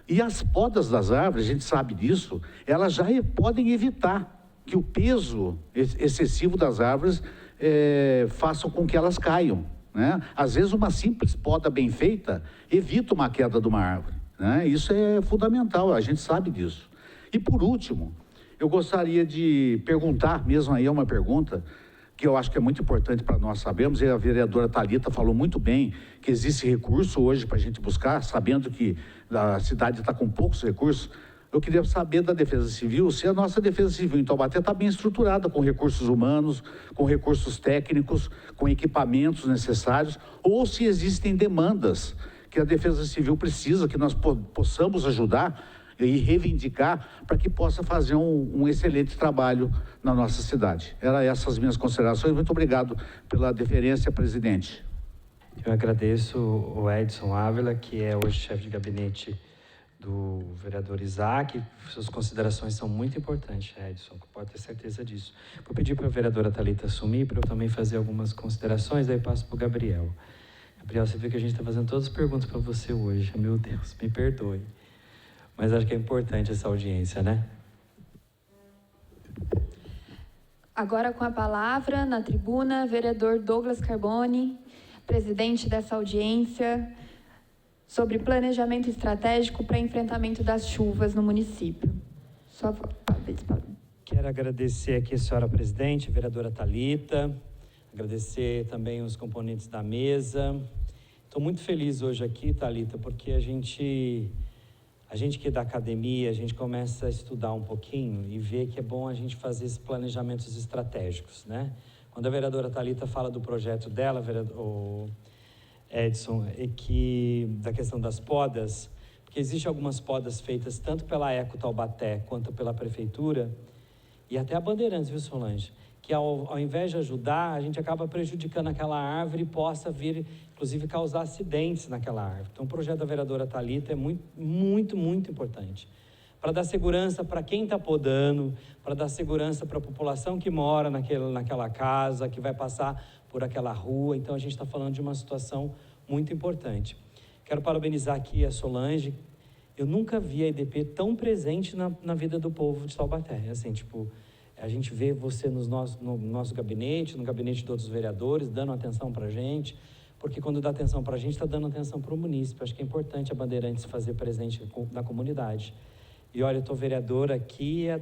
E as podas das árvores, a gente sabe disso, elas já podem evitar que o peso excessivo das árvores façam com que elas caiam, né? Às vezes uma simples poda bem feita evita uma queda de uma árvore, né? Isso é fundamental, a gente sabe disso. E por último, eu gostaria de perguntar, mesmo aí é uma pergunta que eu acho que é muito importante para nós sabermos, e a vereadora Thalita falou muito bem que existe recurso hoje para a gente buscar, sabendo que a cidade está com poucos recursos. Eu queria saber da Defesa Civil se a nossa Defesa Civil em Taubaté está bem estruturada, com recursos humanos, com recursos técnicos, com equipamentos necessários, ou se existem demandas que a Defesa Civil precisa, que nós possamos ajudar e reivindicar para que possa fazer um excelente trabalho na nossa cidade. Eram essas as minhas considerações. Muito obrigado pela deferência, presidente. Eu agradeço o Edson Ávila, que é hoje chefe de gabinete do vereador Isaac. Suas considerações são muito importantes, Edson, pode ter certeza disso. Vou pedir para a vereadora Thalita assumir, para eu também fazer algumas considerações, daí passo para o Gabriel. Gabriel, você viu que a gente está fazendo todas as perguntas para você hoje. Meu Deus, me perdoe. Mas acho que é importante essa audiência, né? Agora com a palavra, na tribuna, vereador Douglas Carboni, presidente dessa audiência, sobre planejamento estratégico para enfrentamento das chuvas no município. Sua vez, Paulo. Quero agradecer aqui a senhora presidente, a vereadora Thalita, agradecer também os componentes da mesa. Estou muito feliz hoje aqui, Thalita, porque a gente que é da academia, a gente começa a estudar um pouquinho e ver que é bom a gente fazer esses planejamentos estratégicos, né? Quando a vereadora Thalita fala do projeto dela, vereador Edson, da questão das podas, porque existem algumas podas feitas tanto pela Eco Taubaté quanto pela prefeitura, e até a Bandeirantes, viu, Solange? Que ao invés de ajudar, a gente acaba prejudicando aquela árvore e possa vir, inclusive, causar acidentes naquela árvore. Então, o projeto da vereadora Thalita é muito, muito, muito importante. Para dar segurança para quem está podando, para dar segurança para a população que mora naquela casa, que vai passar por aquela rua. Então, a gente está falando de uma situação muito importante. Quero parabenizar aqui a Solange. Eu nunca vi a EDP tão presente na vida do povo de Taubaté. Assim, tipo, a gente vê você no nosso gabinete, no gabinete de outros vereadores, dando atenção para a gente, porque quando dá atenção para a gente, está dando atenção para o município. Acho que é importante a Bandeirantes se fazer presente na comunidade. E olha, eu estou vereadora aqui há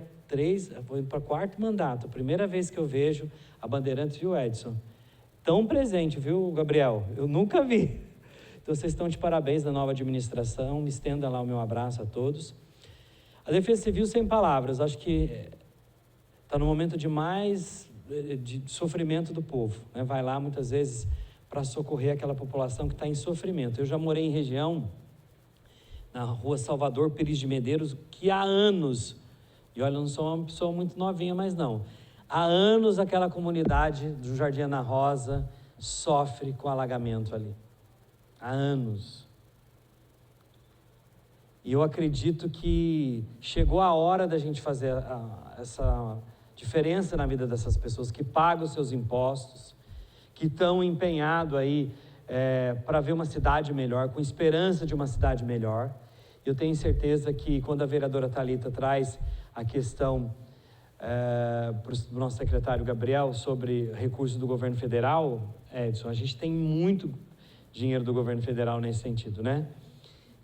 vou para o 4º mandato, primeira vez que eu vejo a Bandeirantes, viu, Edson? Tão presente, viu, Gabriel? Eu nunca vi. Então, vocês estão de parabéns na nova administração, me estenda lá o meu abraço a todos. A Defesa Civil, sem palavras, acho que está no momento de sofrimento do povo, né? Vai lá, muitas vezes, para socorrer aquela população que está em sofrimento. Eu já morei em região, na rua Salvador Pires de Medeiros, que há anos, e olha, eu não sou uma pessoa muito novinha, mas não, há anos aquela comunidade do Jardim Ana Rosa sofre com alagamento ali. Há anos. E eu acredito que chegou a hora da gente fazer essa diferença na vida dessas pessoas que pagam os seus impostos, que estão empenhados aí para ver uma cidade melhor, com esperança de uma cidade melhor. Eu tenho certeza que quando a vereadora Thalita traz a questão do nosso secretário Gabriel sobre recursos do governo federal, Edson, a gente tem muito dinheiro do governo federal nesse sentido, né?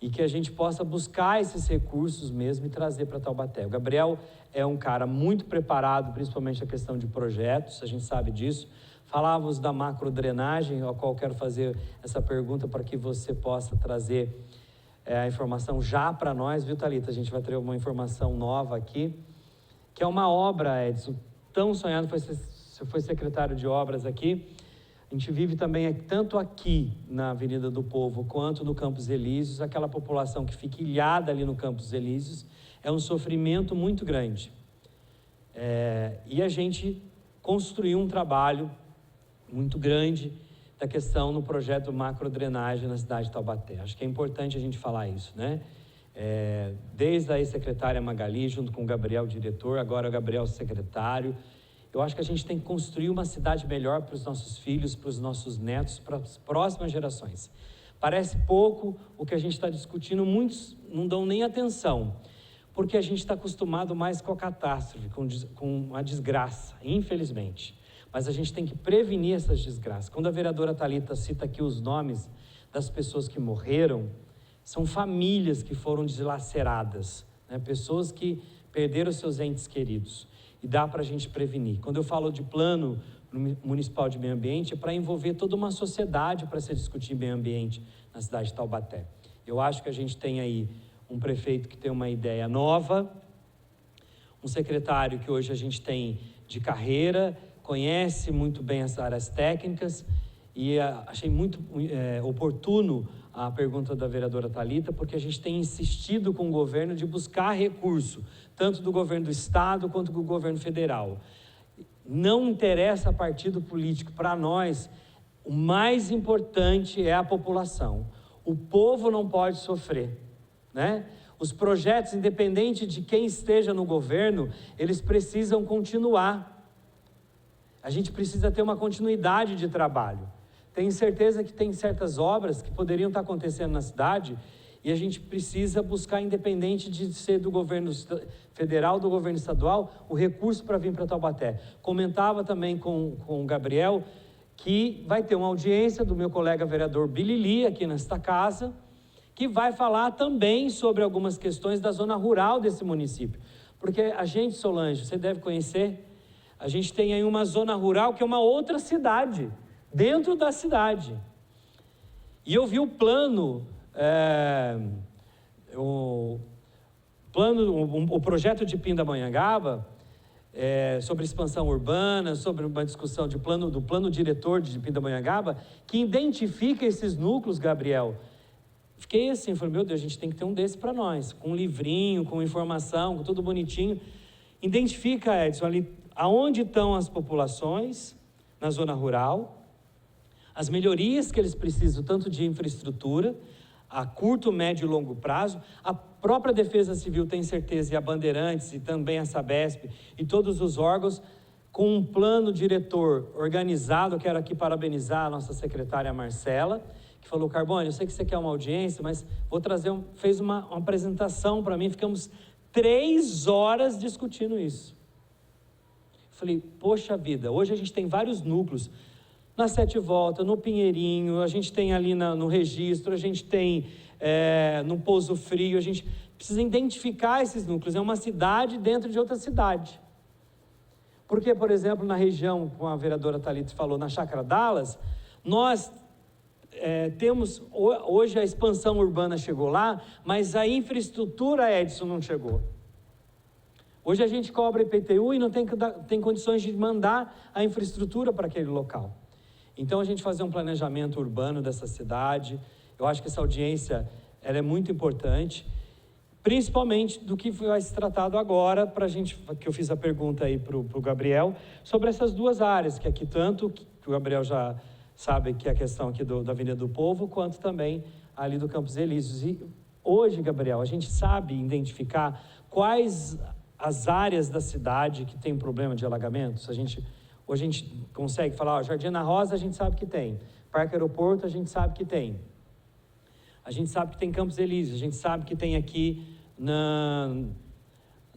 E que a gente possa buscar esses recursos mesmo e trazer para Taubaté. O Gabriel é um cara muito preparado, principalmente a questão de projetos, a gente sabe disso. Falávamos da macrodrenagem, ao qual quero fazer essa pergunta para que você possa trazer a informação já para nós, viu, Thalita? A gente vai ter uma informação nova aqui, que é uma obra, Edson, tão sonhada, você foi secretário de obras aqui. A gente vive também, tanto aqui na Avenida do Povo, quanto no Campos Elíseos, aquela população que fica ilhada ali no Campos Elíseos, é um sofrimento muito grande. E a gente construiu um trabalho muito grande, da questão no projeto macrodrenagem na cidade de Taubaté. Acho que é importante a gente falar isso, né? Desde a ex-secretária Magali, junto com o Gabriel, diretor, agora o Gabriel, secretário, eu acho que a gente tem que construir uma cidade melhor para os nossos filhos, para os nossos netos, para as próximas gerações. Parece pouco o que a gente está discutindo, muitos não dão nem atenção, porque a gente está acostumado mais com a catástrofe, com a desgraça, infelizmente. Mas a gente tem que prevenir essas desgraças. Quando a vereadora Thalita cita aqui os nomes das pessoas que morreram, são famílias que foram dilaceradas, né? Pessoas que perderam seus entes queridos. E dá para a gente prevenir. Quando eu falo de plano municipal de meio ambiente, é para envolver toda uma sociedade para se discutir meio ambiente na cidade de Taubaté. Eu acho que a gente tem aí um prefeito que tem uma ideia nova, um secretário que hoje a gente tem de carreira, conhece muito bem as áreas técnicas, e achei muito oportuno a pergunta da vereadora Thalita, porque a gente tem insistido com o governo de buscar recurso, tanto do governo do estado quanto do governo federal. Não interessa partido político, para nós, o mais importante é a população. O povo não pode sofrer, né? Os projetos, independente de quem esteja no governo, eles precisam continuar. A gente precisa ter uma continuidade de trabalho. Tenho certeza que tem certas obras que poderiam estar acontecendo na cidade e a gente precisa buscar, independente de ser do governo federal ou do governo estadual, o recurso para vir para Taubaté. Comentava também com o Gabriel que vai ter uma audiência do meu colega vereador Bilili aqui nesta casa, que vai falar também sobre algumas questões da zona rural desse município. Porque a gente, Solange, você deve conhecer, a gente tem aí uma zona rural que é uma outra cidade, dentro da cidade. E eu vi o plano, o projeto de Pindamonhangaba, sobre expansão urbana, sobre uma discussão do plano diretor de Pindamonhangaba, que identifica esses núcleos, Gabriel. Fiquei assim, falei, meu Deus, a gente tem que ter um desse para nós, com um livrinho, com informação, com tudo bonitinho. Identifica, Edson, ali aonde estão as populações, na zona rural, as melhorias que eles precisam, tanto de infraestrutura, a curto, médio e longo prazo. A própria Defesa Civil tem certeza, e a Bandeirantes, e também a Sabesp, e todos os órgãos, com um plano diretor organizado. Quero aqui parabenizar a nossa secretária Marcela, que falou, Carbone, eu sei que você quer uma audiência, mas vou trazer, fez uma apresentação para mim, ficamos 3 horas discutindo isso. Falei, poxa vida, hoje a gente tem vários núcleos, na Sete Volta, no Pinheirinho, a gente tem ali no Registro, a gente tem no Pouso Frio, a gente precisa identificar esses núcleos, é uma cidade dentro de outra cidade. Porque, por exemplo, na região, como a vereadora Thalita falou, na Chácara Dallas, nós temos, hoje a expansão urbana chegou lá, mas a infraestrutura, Edson, não chegou. Hoje a gente cobra IPTU e não tem condições de mandar a infraestrutura para aquele local. Então, a gente fazer um planejamento urbano dessa cidade, eu acho que essa audiência ela é muito importante, principalmente do que vai ser tratado agora, para a gente, que eu fiz a pergunta aí para o Gabriel, sobre essas duas áreas, que aqui tanto, que o Gabriel já sabe que é a questão aqui da Avenida do Povo, quanto também ali do Campos Elíseos. E hoje, Gabriel, a gente sabe identificar quais as áreas da cidade que tem problema de alagamentos. Hoje a gente consegue falar, Jardim Ana Rosa a gente sabe que tem, Parque Aeroporto a gente sabe que tem, a gente sabe que tem Campos Elíseos, a gente sabe que tem aqui na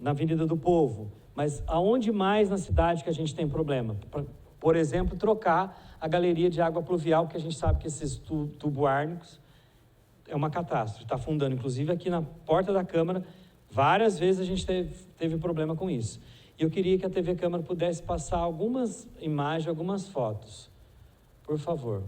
Avenida do Povo, mas aonde mais na cidade que a gente tem problema? Por exemplo, trocar a galeria de água pluvial, que a gente sabe que esses tubos árnicos é uma catástrofe, está afundando, inclusive aqui na porta da Câmara, várias vezes a gente teve problema com isso. E eu queria que a TV Câmara pudesse passar algumas imagens, algumas fotos. Por favor.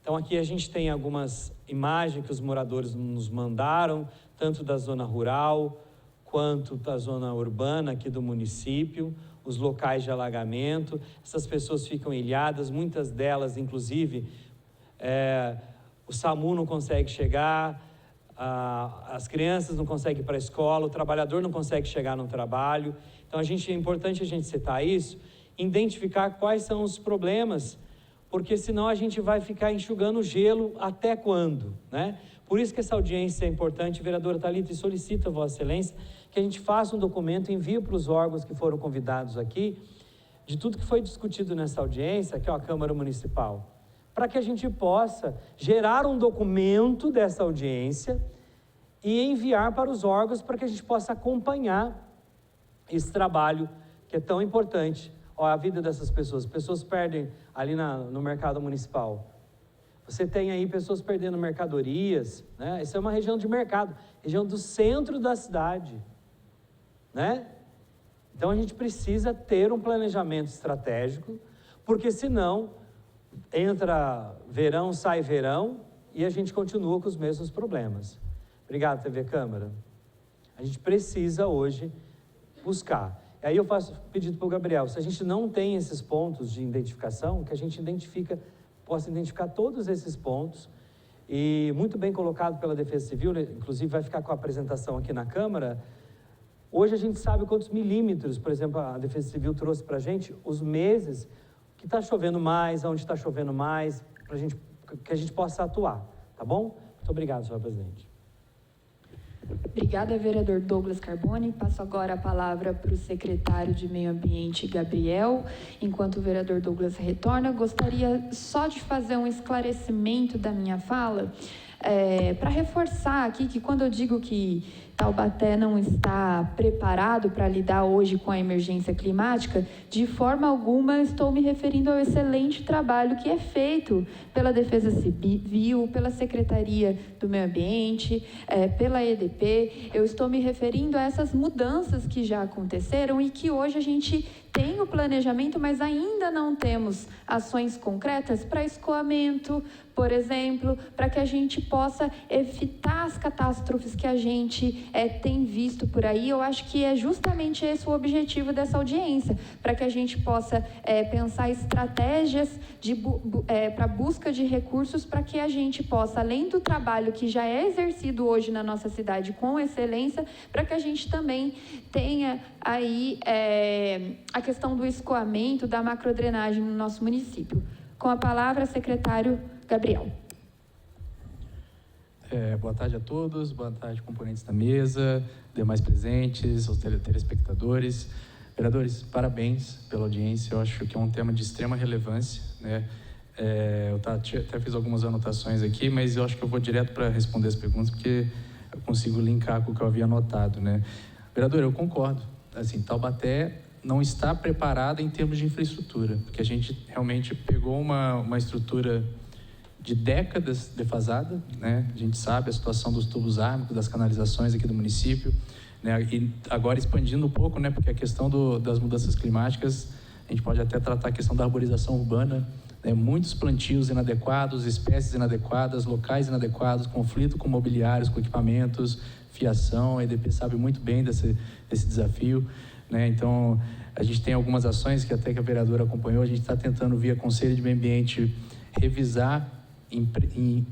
Então aqui a gente tem algumas imagens que os moradores nos mandaram, tanto da zona rural, quanto da zona urbana aqui do município, os locais de alagamento. Essas pessoas ficam ilhadas, muitas delas, inclusive, o SAMU não consegue chegar, as crianças não conseguem ir para a escola, o trabalhador não consegue chegar no trabalho. Então, é importante a gente citar isso, identificar quais são os problemas, porque senão a gente vai ficar enxugando gelo até quando, né? Por isso que essa audiência é importante, vereadora Thalita, e solicito a Vossa Excelência que a gente faça um documento, envie para os órgãos que foram convidados aqui, de tudo que foi discutido nessa audiência, que é a Câmara Municipal, para que a gente possa gerar um documento dessa audiência e enviar para os órgãos para que a gente possa acompanhar esse trabalho que é tão importante. A vida dessas pessoas, pessoas perdem ali no mercado municipal. Você tem aí pessoas perdendo mercadorias, né? Essa é uma região de mercado, região do centro da cidade, né? Então a gente precisa ter um planejamento estratégico, porque senão entra verão, sai verão e a gente continua com os mesmos problemas. Obrigado, TV Câmara. A gente precisa hoje buscar. Aí eu faço pedido para o Gabriel, se a gente não tem esses pontos de identificação, que a gente possa identificar todos esses pontos, e muito bem colocado pela Defesa Civil, inclusive vai ficar com a apresentação aqui na Câmara. Hoje a gente sabe quantos milímetros, por exemplo, a Defesa Civil trouxe para a gente, os meses que está chovendo mais, onde está chovendo mais, que a gente possa atuar, tá bom? Muito obrigado, senhor presidente. Obrigada, vereador Douglas Carboni. Passo agora a palavra para o secretário de Meio Ambiente, Gabriel. Enquanto o vereador Douglas retorna, gostaria só de fazer um esclarecimento da minha fala, para reforçar aqui que quando eu digo que Taubaté não está preparado para lidar hoje com a emergência climática, de forma alguma estou me referindo ao excelente trabalho que é feito pela Defesa Civil, pela Secretaria do Meio Ambiente, pela EDP. Eu estou me referindo a essas mudanças que já aconteceram e que hoje a gente tem o planejamento, mas ainda não temos ações concretas para escoamento, por exemplo, para que a gente possa evitar as catástrofes que a gente tem visto por aí. Eu acho que é justamente esse o objetivo dessa audiência, para que a gente possa pensar estratégias para busca de recursos, para que a gente possa, além do trabalho que já é exercido hoje na nossa cidade com excelência, para que a gente também tenha aí a questão do escoamento, da macrodrenagem no nosso município. Com a palavra, secretário Gabriel. Boa tarde a todos, boa tarde, componentes da mesa, demais presentes, aos telespectadores. Vereadores, parabéns pela audiência, eu acho que é um tema de extrema relevância, né? Eu até fiz algumas anotações aqui, mas eu acho que eu vou direto para responder as perguntas, porque eu consigo linkar com o que eu havia anotado, né? Vereador, eu concordo. Assim, Taubaté não está preparada em termos de infraestrutura, porque a gente realmente pegou uma estrutura de décadas defasada, né? A gente sabe a situação dos tubos ármicos, das canalizações aqui do município, né? E agora expandindo um pouco, né? Porque a questão das mudanças climáticas, a gente pode até tratar a questão da arborização urbana, né? Muitos plantios inadequados, espécies inadequadas, locais inadequados, conflito com mobiliários, com equipamentos, fiação. A EDP sabe muito bem desse desafio, né? Então, a gente tem algumas ações que até que a vereadora acompanhou, a gente está tentando, via Conselho de Meio Ambiente, revisar,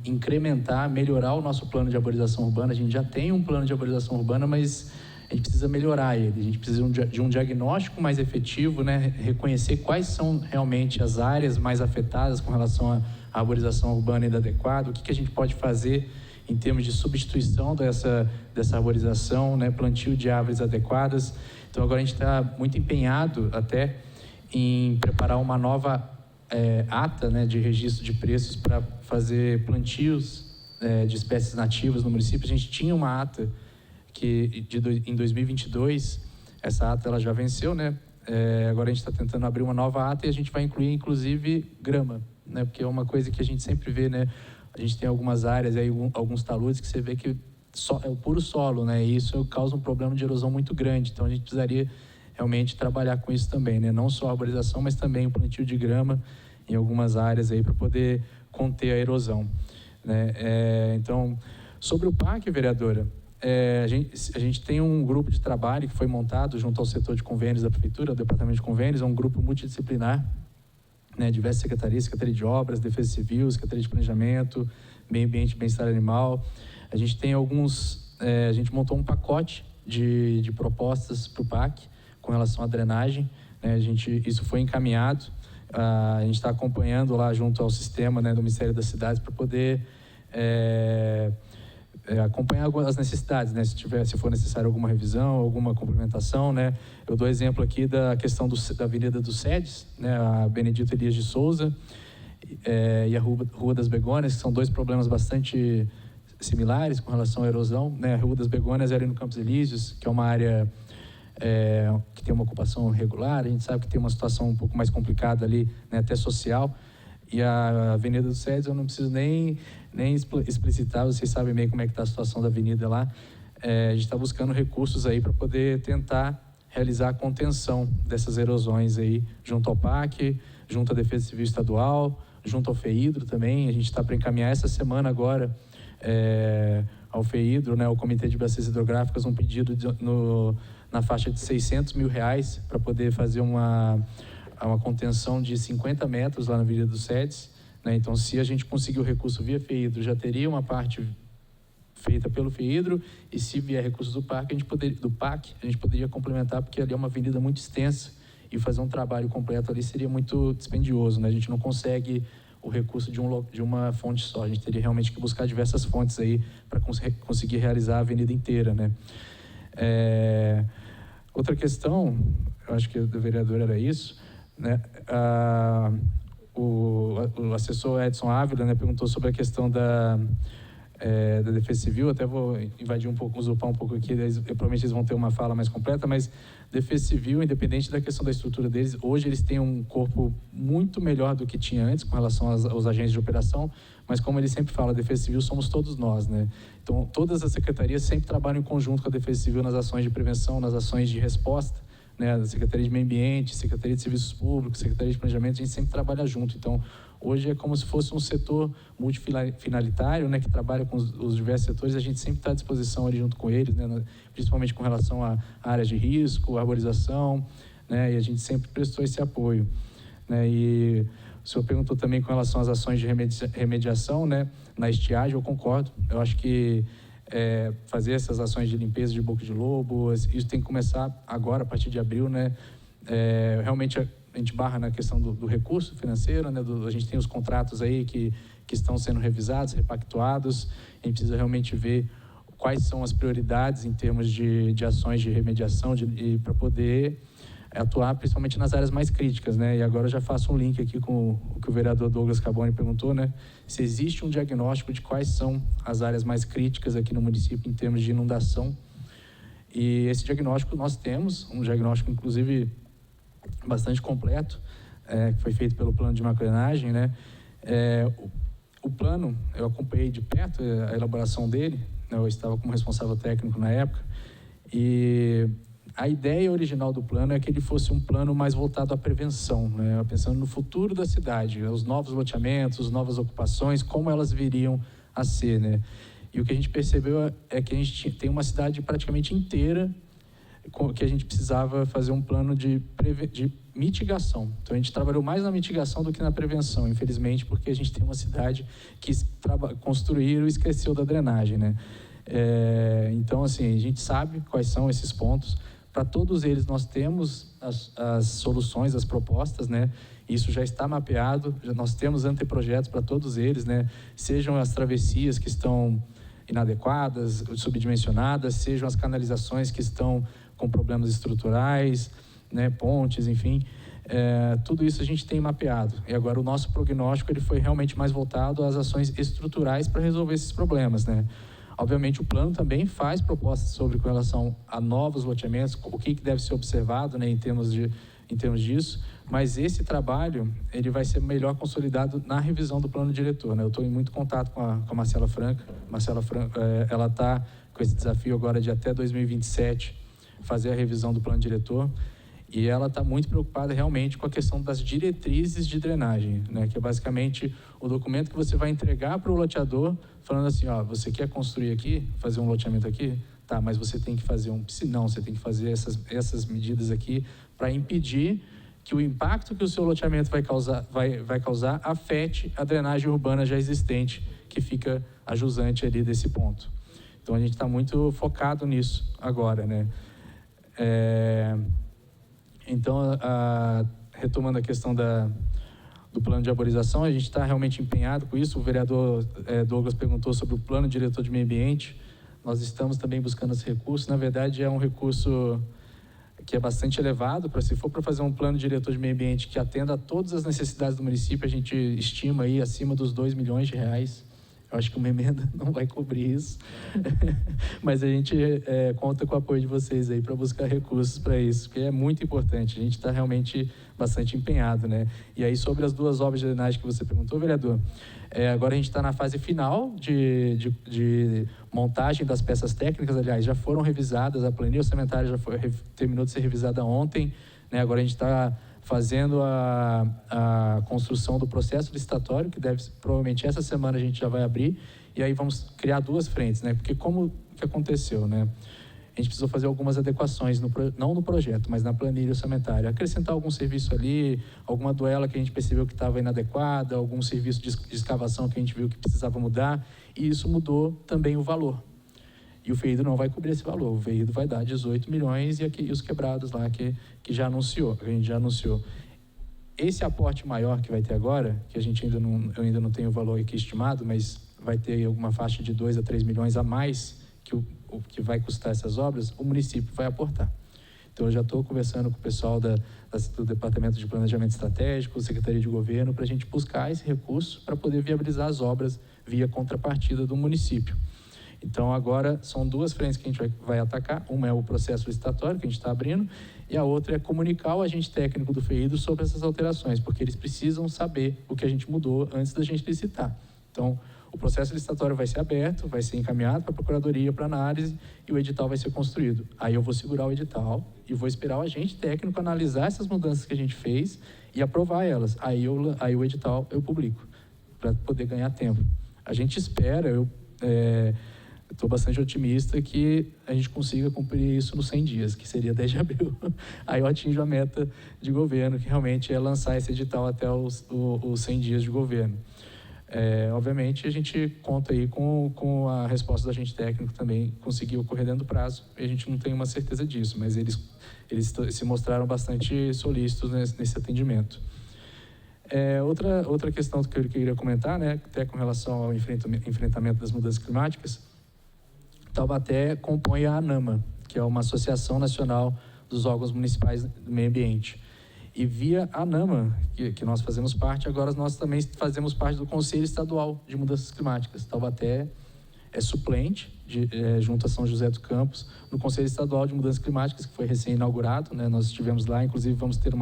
incrementar, melhorar o nosso plano de arborização urbana. A gente já tem um plano de arborização urbana, mas a gente precisa melhorar ele. A gente precisa de um diagnóstico mais efetivo, né? Reconhecer quais são realmente as áreas mais afetadas com relação à arborização urbana inadequada, o que a gente pode fazer em termos de substituição dessa arborização, né? Plantio de árvores adequadas. Então, agora a gente está muito empenhado até em preparar uma nova ata, né, de registro de preços para fazer plantios de espécies nativas no município. A gente tinha uma ata que em 2022, essa ata ela já venceu, né? Agora a gente está tentando abrir uma nova ata e a gente vai incluir, inclusive, grama, né? Porque é uma coisa que a gente sempre vê, né? A gente tem algumas áreas, aí, alguns taludes que você vê que é o puro solo, né? E isso causa um problema de erosão muito grande. Então, a gente precisaria realmente trabalhar com isso também, né? Não só a arborização, mas também o plantio de grama em algumas áreas aí para poder conter a erosão, né? Então, sobre o parque, vereadora, a gente tem um grupo de trabalho que foi montado junto ao setor de convênios da prefeitura, o departamento de convênios, é um grupo multidisciplinar, né? Diversas secretarias, Secretaria de Obras, Defesa Civil, Secretaria de Planejamento, Meio Ambiente e Bem-Estar Animal. A gente tem a gente montou um pacote de propostas para o PAC, com relação à drenagem, né? Isso foi encaminhado, a gente está acompanhando lá junto ao sistema, né, do Ministério das Cidades para poder acompanhar as necessidades, né? Se for necessário alguma revisão, alguma complementação, né? Eu dou exemplo aqui da questão da Avenida dos Sedes, né? A Benedito Elias de Souza e a Rua das Begônias, que são dois problemas bastante similares com relação à erosão, né? A Rua das Begônias é ali no Campos Elíseos, que é uma área que tem uma ocupação regular, a gente sabe que tem uma situação um pouco mais complicada ali, né? Até social. E a Avenida dos Sedes, eu não preciso nem explicitar, vocês sabem bem como é que está a situação da avenida lá. A gente está buscando recursos aí para poder tentar realizar a contenção dessas erosões aí, junto ao PAC, junto à Defesa Civil Estadual, junto ao FEIDRO também. A gente está para encaminhar essa semana agora ao FEIDRO, né, ao Comitê de Bacias Hidrográficas, um pedido na faixa de R$600 mil para poder fazer uma contenção de 50 metros lá na Avenida dos Sedes, né? Então, se a gente conseguir o recurso via FEIDRO, já teria uma parte feita pelo FEIDRO, e se vier recursos do PAC, a gente poderia complementar, porque ali é uma avenida muito extensa, e fazer um trabalho completo ali seria muito dispendioso, né? A gente não consegue o recurso de uma fonte só, a gente teria realmente que buscar diversas fontes aí para conseguir realizar a avenida inteira, né? Outra questão, eu acho que do vereador era isso, né? O assessor Edson Ávila, né, perguntou sobre a questão da Defesa Civil. Até vou invadir um pouco, usurpar um pouco aqui, provavelmente eles vão ter uma fala mais completa, mas Defesa Civil, independente da questão da estrutura deles, hoje eles têm um corpo muito melhor do que tinha antes com relação aos agentes de operação, mas como ele sempre fala, a Defesa Civil somos todos nós, né? Então, todas as secretarias sempre trabalham em conjunto com a Defesa Civil nas ações de prevenção, nas ações de resposta, né? A Secretaria de Meio Ambiente, Secretaria de Serviços Públicos, Secretaria de Planejamento, a gente sempre trabalha junto. Então, hoje é como se fosse um setor multifinalitário, né, que trabalha com os diversos setores, a gente sempre está à disposição ali junto com eles, né, principalmente com relação a áreas de risco, arborização, né, e a gente sempre prestou esse apoio, né. E o senhor perguntou também com relação às ações de remediação, né, na estiagem. Eu concordo, eu acho que fazer essas ações de limpeza de boca de lobo, isso tem que começar agora, a partir de abril, né. Realmente a gente barra na questão do recurso financeiro, né, a gente tem os contratos aí que estão sendo revisados, repactuados, a gente precisa realmente ver quais são as prioridades em termos de ações de remediação para poder atuar principalmente nas áreas mais críticas, né? E agora eu já faço um link aqui com o que o vereador Douglas Carboni perguntou, né? Se existe um diagnóstico de quais são as áreas mais críticas aqui no município em termos de inundação. E esse diagnóstico nós temos, um diagnóstico inclusive bastante completo, que foi feito pelo plano de macroenagem, né? O plano, eu acompanhei de perto a elaboração dele, né? Eu estava como responsável técnico na época, e a ideia original do plano é que ele fosse um plano mais voltado à prevenção, né? Pensando no futuro da cidade, os novos loteamentos, as novas ocupações, como elas viriam a ser, né? E o que a gente percebeu é que a gente tem uma cidade praticamente inteira que a gente precisava fazer um plano de mitigação. Então, a gente trabalhou mais na mitigação do que na prevenção, infelizmente, porque a gente tem uma cidade que construiu e esqueceu da drenagem, né? Então, assim, a gente sabe quais são esses pontos. Para todos eles, nós temos as soluções, as propostas, né? Isso já está mapeado, nós temos anteprojetos para todos eles, né? Sejam as travessias que estão inadequadas, subdimensionadas, sejam as canalizações que estão com problemas estruturais, né, pontes, enfim, tudo isso a gente tem mapeado. E agora o nosso prognóstico ele foi realmente mais voltado às ações estruturais para resolver esses problemas, né? Obviamente o plano também faz propostas sobre com relação a novos loteamentos, o que deve ser observado, né, em termos disso, mas esse trabalho ele vai ser melhor consolidado na revisão do plano diretor, né? Eu estou em muito contato com a Marcela Franca. Marcela Franca, ela está com esse desafio agora de até 2027 fazer a revisão do plano diretor, e ela está muito preocupada realmente com a questão das diretrizes de drenagem, né? Que é basicamente o documento que você vai entregar para o loteador, falando assim, ó, você quer construir aqui, fazer um loteamento aqui? Tá, mas você tem que fazer um piscinão, você tem que fazer essas medidas aqui para impedir que o impacto que o seu loteamento vai causar afete a drenagem urbana já existente, que fica a jusante ali desse ponto. Então, a gente está muito focado nisso agora, né? Então, retomando a questão do plano de arborização, a gente está realmente empenhado com isso. O vereador Douglas perguntou sobre o plano diretor de meio ambiente. Nós estamos também buscando esse recurso. Na verdade, é um recurso que é bastante elevado. Se for para fazer um plano diretor de meio ambiente que atenda a todas as necessidades do município, a gente estima aí acima dos R$2 milhões. Eu acho que uma emenda não vai cobrir isso, mas a gente conta com o apoio de vocês aí para buscar recursos para isso, porque é muito importante. A gente está realmente bastante empenhado, né? E aí, sobre as 2 obras de drenagem que você perguntou, vereador, agora a gente está na fase final de montagem das peças técnicas. Aliás, já foram revisadas, a planilha orçamentária terminou de ser revisada ontem, né? Agora a gente está fazendo a construção do processo licitatório, que provavelmente essa semana a gente já vai abrir, e aí vamos criar 2 frentes, né? Porque como que aconteceu, né? A gente precisou fazer algumas adequações, não no projeto, mas na planilha orçamentária. Acrescentar algum serviço ali, alguma duela que a gente percebeu que estava inadequada, algum serviço de escavação que a gente viu que precisava mudar, e isso mudou também o valor. E o FEIDO não vai cobrir esse valor, o FEIDO vai dar 18 milhões e os quebrados lá que a gente já anunciou. Esse aporte maior que vai ter agora, que eu ainda não tenho o valor aqui estimado, mas vai ter alguma faixa de 2 a 3 milhões a mais que vai custar essas obras, o município vai aportar. Então, eu já estou conversando com o pessoal do Departamento de Planejamento Estratégico, Secretaria de Governo, para a gente buscar esse recurso para poder viabilizar as obras via contrapartida do município. Então, agora, são 2 frentes que a gente vai atacar. Uma é o processo licitatório, que a gente está abrindo, e a outra é comunicar o agente técnico do FEIDO sobre essas alterações, porque eles precisam saber o que a gente mudou antes da gente licitar. Então, o processo licitatório vai ser aberto, vai ser encaminhado para a Procuradoria para análise e o edital vai ser construído. Aí eu vou segurar o edital e vou esperar o agente técnico analisar essas mudanças que a gente fez e aprovar elas. Aí o edital eu publico, para poder ganhar tempo. A gente espera, estou bastante otimista que a gente consiga cumprir isso nos 100 dias, que seria 10 de abril. Aí eu atinjo a meta de governo, que realmente é lançar esse edital até os 100 dias de governo. Obviamente, a gente conta aí com a resposta do agente técnico também conseguir ocorrer dentro do prazo. A gente não tem uma certeza disso, mas eles se mostraram bastante solícitos nesse atendimento. Outra questão que eu queria comentar, né, até com relação ao enfrentamento das mudanças climáticas, Taubaté compõe a ANAMA, que é uma associação nacional dos órgãos municipais do meio ambiente. E via a ANAMA, que nós fazemos parte, agora nós também fazemos parte do Conselho Estadual de Mudanças Climáticas. Taubaté é suplente, junto a São José dos Campos, no Conselho Estadual de Mudanças Climáticas, que foi recém-inaugurado, né? Nós estivemos lá, inclusive vamos ter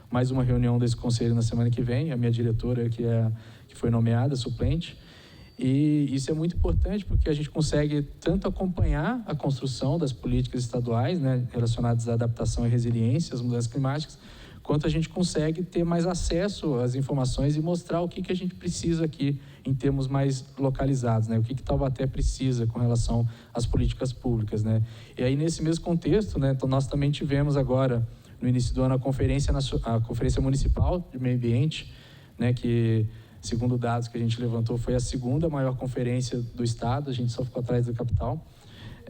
mais uma reunião desse conselho na semana que vem, a minha diretora, que foi nomeada, suplente. E isso é muito importante porque a gente consegue tanto acompanhar a construção das políticas estaduais, né, relacionadas à adaptação e resiliência às mudanças climáticas, quanto a gente consegue ter mais acesso às informações e mostrar o que a gente precisa aqui em termos mais localizados, né? O que Taubaté precisa com relação às políticas públicas, né? E aí, nesse mesmo contexto, né, então nós também tivemos agora, no início do ano, a Conferência Municipal de Meio Ambiente, né, que, segundo dados que a gente levantou, foi a 2ª maior conferência do Estado, a gente só ficou atrás da capital.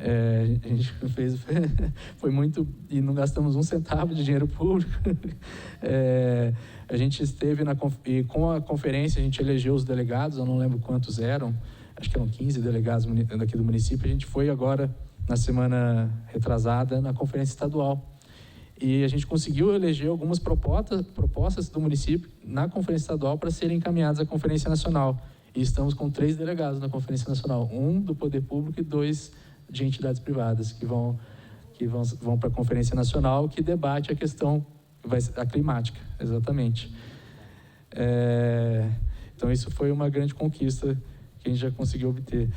A gente foi muito, e não gastamos um centavo de dinheiro público. A gente esteve e com a conferência a gente elegeu os delegados, eu não lembro quantos eram, acho que eram 15 delegados daqui do município. A gente foi agora, na semana retrasada, na conferência estadual. E a gente conseguiu eleger algumas propostas do município na conferência estadual para serem encaminhadas à Conferência Nacional. E estamos com 3 delegados na Conferência Nacional, 1 do Poder Público e 2 de entidades privadas que vão para a Conferência Nacional, que debate a questão a climática, exatamente. Então, isso foi uma grande conquista que a gente já conseguiu obter.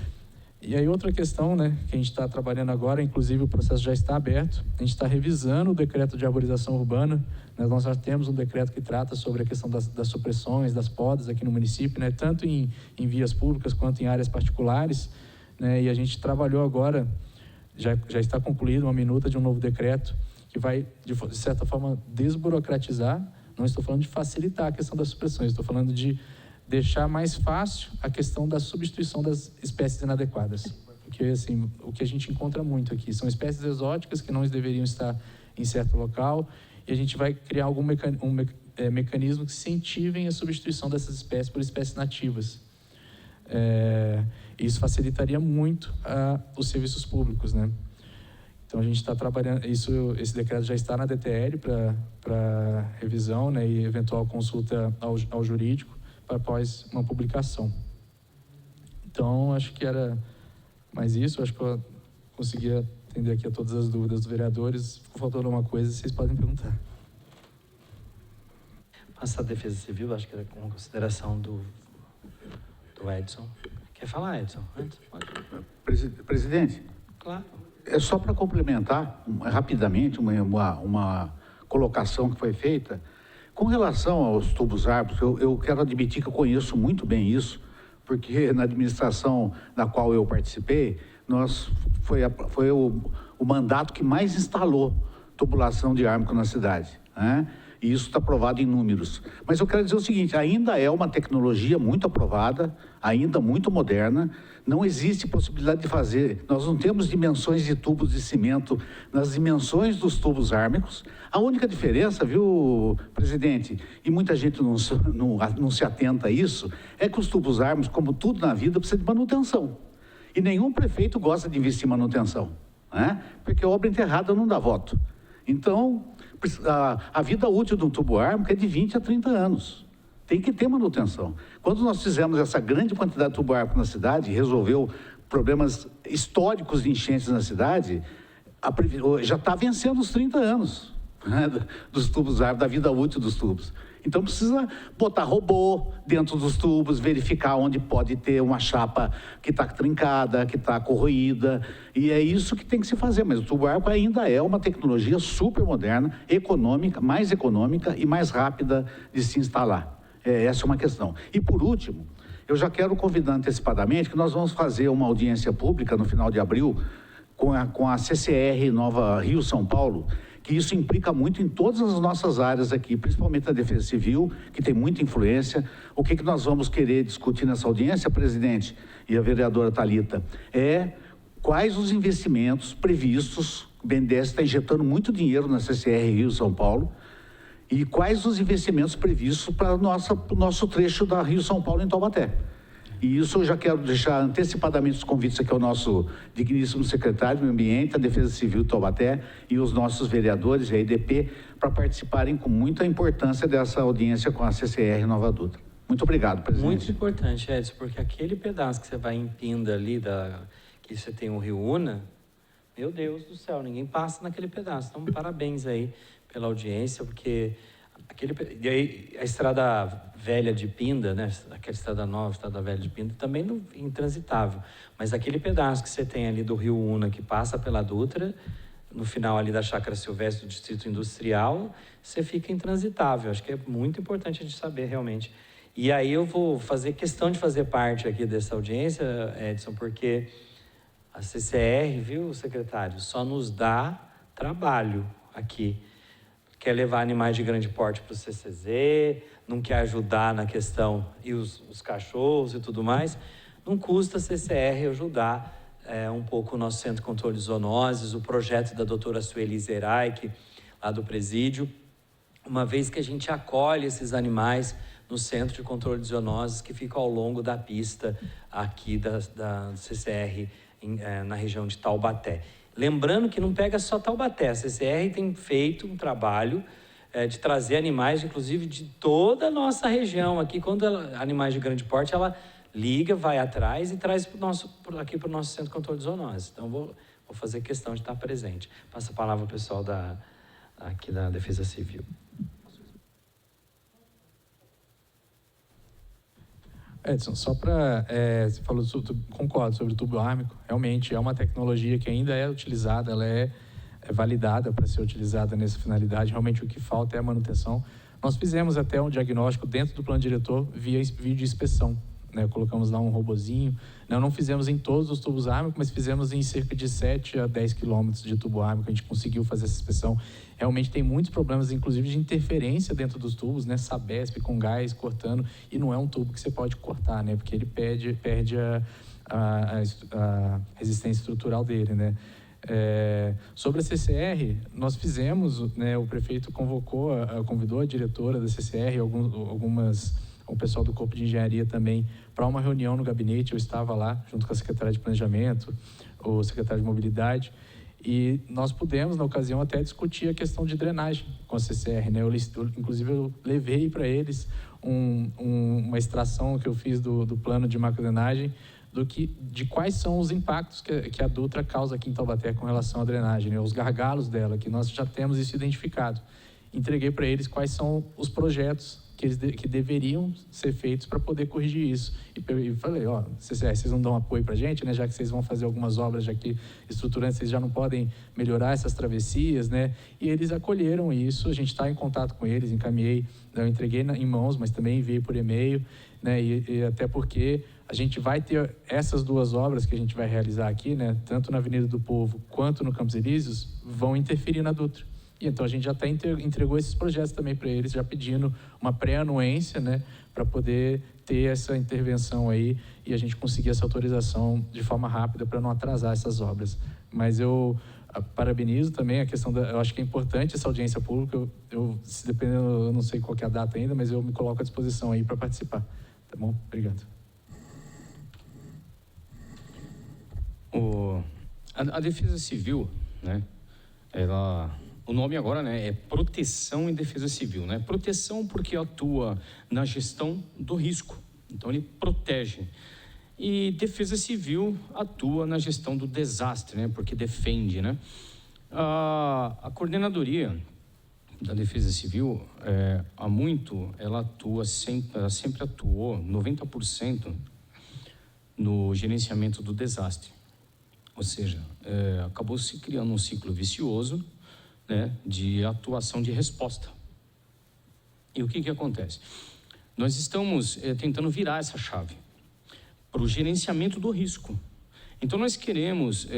E aí, outra questão, né, que a gente está trabalhando agora, inclusive o processo já está aberto, a gente está revisando o decreto de arborização urbana, né, nós já temos um decreto que trata sobre a questão das supressões, das podas aqui no município, né, tanto em vias públicas quanto em áreas particulares, né, e a gente trabalhou agora, já está concluída uma minuta de um novo decreto que vai, de certa forma, desburocratizar. Não estou falando de facilitar a questão das supressões, estou falando de deixar mais fácil a questão da substituição das espécies inadequadas. Porque, assim, o que a gente encontra muito aqui são espécies exóticas que não deveriam estar em certo local e a gente vai criar algum mecanismo que incentivem a substituição dessas espécies por espécies nativas. Isso facilitaria muito os serviços públicos, né? Então, a gente está trabalhando, esse decreto já está na DTL para revisão, né, e eventual consulta ao jurídico após uma publicação. Então, acho que era mais isso. Acho que eu consegui atender aqui a todas as dúvidas dos vereadores. Ficou faltando alguma coisa, vocês podem perguntar. Passa a Defesa Civil, acho que era com consideração do Edson. Quer falar, Edson? Antes, pode. Presidente? Claro. É só para complementar rapidamente uma colocação que foi feita. Com relação aos tubos árvores, eu quero admitir que eu conheço muito bem isso, porque na administração da qual eu participei, foi o mandato que mais instalou tubulação de árvore na cidade, né? E isso está provado em números. Mas eu quero dizer o seguinte, ainda é uma tecnologia muito aprovada, ainda muito moderna, não existe possibilidade de fazer, nós não temos dimensões de tubos de cimento nas dimensões dos tubos ármicos. A única diferença, viu, presidente, e muita gente não se atenta a isso, é que os tubos ármicos, como tudo na vida, precisa de manutenção. E nenhum prefeito gosta de investir em manutenção, né? Porque obra enterrada não dá voto. Então, a vida útil de um tubo ármico é de 20 a 30 anos. Tem que ter manutenção. Quando nós fizemos essa grande quantidade de tubo ármico na cidade, resolveu problemas históricos de enchentes na cidade, já está vencendo os 30 anos, né, dos tubos ármicos, da vida útil dos tubos. Então, precisa botar robô dentro dos tubos, verificar onde pode ter uma chapa que está trincada, que está corroída, e é isso que tem que se fazer. Mas o tubo ármico ainda é uma tecnologia super moderna, econômica, mais econômica e mais rápida de se instalar. Essa é uma questão. E, por último, eu já quero convidar antecipadamente que nós vamos fazer uma audiência pública no final de abril com a CCR Nova Rio São Paulo, que isso implica muito em todas as nossas áreas aqui, principalmente a Defesa Civil, que tem muita influência. O que nós vamos querer discutir nessa audiência, presidente, e a vereadora Thalita, quais os investimentos previstos, o BNDES está injetando muito dinheiro na CCR Rio São Paulo, e quais os investimentos previstos para o nosso trecho da Rio São Paulo em Taubaté. E isso eu já quero deixar antecipadamente os convites aqui ao nosso digníssimo secretário do Meio Ambiente, a Defesa Civil de Taubaté e os nossos vereadores e a IDP para participarem com muita importância dessa audiência com a CCR Nova Dutra. Muito obrigado, presidente. Muito importante, Edson, porque aquele pedaço que você vai em Pinda ali, que você tem o Rio Una, meu Deus do céu, ninguém passa naquele pedaço. Então, parabéns aí pela audiência, porque e aí, a estrada velha de Pinda, né? Aquela estrada nova, estrada velha de Pinda, também não, intransitável. Mas aquele pedaço que você tem ali do Rio Una, que passa pela Dutra, no final ali da Chácara Silvestre do Distrito Industrial, você fica intransitável. Acho que é muito importante a gente saber realmente. E aí eu vou fazer questão de fazer parte aqui dessa audiência, Edson, porque a CCR, viu, secretário, só nos dá trabalho aqui. Quer levar animais de grande porte para o CCZ, não quer ajudar na questão, e os cachorros e tudo mais, não custa a CCR ajudar um pouco o nosso Centro de Controle de Zoonoses, o projeto da doutora Sueli Zereich, lá do presídio, uma vez que a gente acolhe esses animais no Centro de Controle de Zoonoses, que fica ao longo da pista aqui da CCR, na região de Taubaté. Lembrando que não pega só Taubaté, a CCR tem feito um trabalho de trazer animais, inclusive de toda a nossa região aqui. Quando animais de grande porte, ela liga, vai atrás e traz aqui para o nosso Centro de Controle de Zoonoses. Então, vou fazer questão de estar presente. Passa a palavra ao pessoal aqui da Defesa Civil. Edson, só para... você falou, concordo sobre o tubo ármico, realmente é uma tecnologia que ainda é utilizada, ela é validada para ser utilizada nessa finalidade, realmente o que falta é a manutenção. Nós fizemos até um diagnóstico dentro do plano diretor via vídeo inspeção, né? Colocamos lá um robozinho, não fizemos em todos os tubos ármicos, mas fizemos em cerca de 7 a 10 quilômetros de tubo ármico, a gente conseguiu fazer essa inspeção. Realmente tem muitos problemas, inclusive de interferência dentro dos tubos, né? Sabesp com gás cortando, e não é um tubo que você pode cortar, né? Porque ele perde a resistência estrutural dele, né? Sobre a CCR, nós fizemos, né, o prefeito convidou a diretora da CCR, o pessoal do corpo de engenharia também, para uma reunião no gabinete. Eu estava lá, junto com a secretária de Planejamento, o secretário de Mobilidade, e nós pudemos, na ocasião, até discutir a questão de drenagem com a CCR, né? Inclusive, eu levei para eles uma extração que eu fiz do plano de macrodrenagem, de quais são os impactos que a Dutra causa aqui em Taubaté com relação à drenagem, né? Os gargalos dela, que nós já temos isso identificado. Entreguei para eles quais são os projetos que deveriam ser feitos para poder corrigir isso. E falei, CCR, vocês não dão apoio para a gente, né? Já que vocês vão fazer algumas obras, já que estruturantes, vocês já não podem melhorar essas travessias, né? E eles acolheram isso, a gente está em contato com eles, eu entreguei em mãos, mas também enviei por e-mail, né? E até porque a gente vai ter essas duas obras que a gente vai realizar aqui, né? Tanto na Avenida do Povo quanto no Campos Elíseos, vão interferir na Dutra. E então a gente já até entregou esses projetos também para eles, já pedindo uma pré-anuência, né, para poder ter essa intervenção aí e a gente conseguir essa autorização de forma rápida para não atrasar essas obras. Mas eu parabenizo também a questão eu acho que é importante essa audiência pública. Se dependendo, eu não sei qual que é a data ainda, mas eu me coloco à disposição aí para participar. Tá bom? Obrigado. A Defesa Civil, né, o nome agora, né, é Proteção e Defesa Civil, né? Proteção porque atua na gestão do risco, então ele protege. E Defesa Civil atua na gestão do desastre, né, porque defende, né? A coordenadoria da Defesa Civil, ela sempre atuou 90% no gerenciamento do desastre. Ou seja, acabou se criando um ciclo vicioso, né, de atuação de resposta. E o que acontece? Nós estamos tentando virar essa chave para o gerenciamento do risco. Então, nós queremos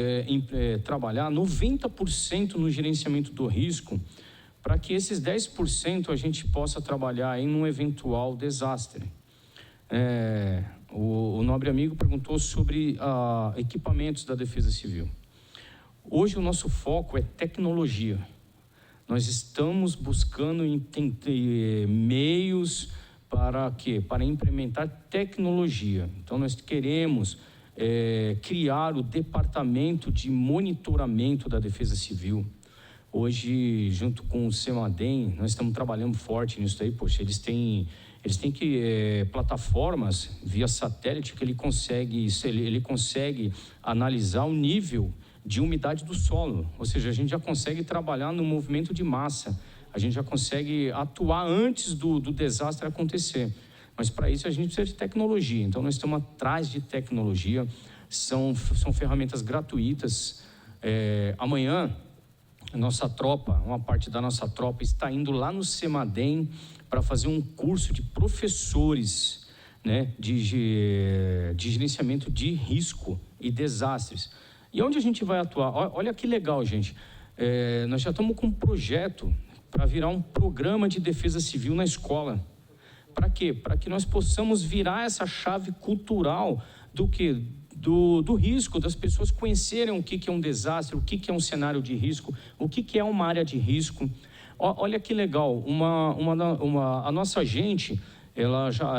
trabalhar 90% no gerenciamento do risco para que esses 10% a gente possa trabalhar em um eventual desastre. O nobre amigo perguntou sobre equipamentos da Defesa Civil. Hoje o nosso foco é tecnologia. Nós estamos buscando meios para quê? Para implementar tecnologia. Então nós queremos criar o departamento de monitoramento da Defesa Civil. Hoje, junto com o CEMADEM, nós estamos trabalhando forte nisso daí. Poxa, eles têm plataformas via satélite que ele consegue analisar o nível de umidade do solo, ou seja, a gente já consegue trabalhar no movimento de massa, a gente já consegue atuar antes do desastre acontecer, mas para isso a gente precisa de tecnologia. Então nós estamos atrás de tecnologia, são ferramentas gratuitas. Amanhã uma parte da nossa tropa está indo lá no CEMADEM para fazer um curso de professores, né, de gerenciamento de risco e desastres. E onde a gente vai atuar? Olha que legal, gente. Nós já estamos com um projeto para virar um programa de defesa civil na escola. Para quê? Para que nós possamos virar essa chave cultural do quê? Do risco, das pessoas conhecerem o que é um desastre, o que é um cenário de risco, o que é uma área de risco. Olha que legal, a nossa gente,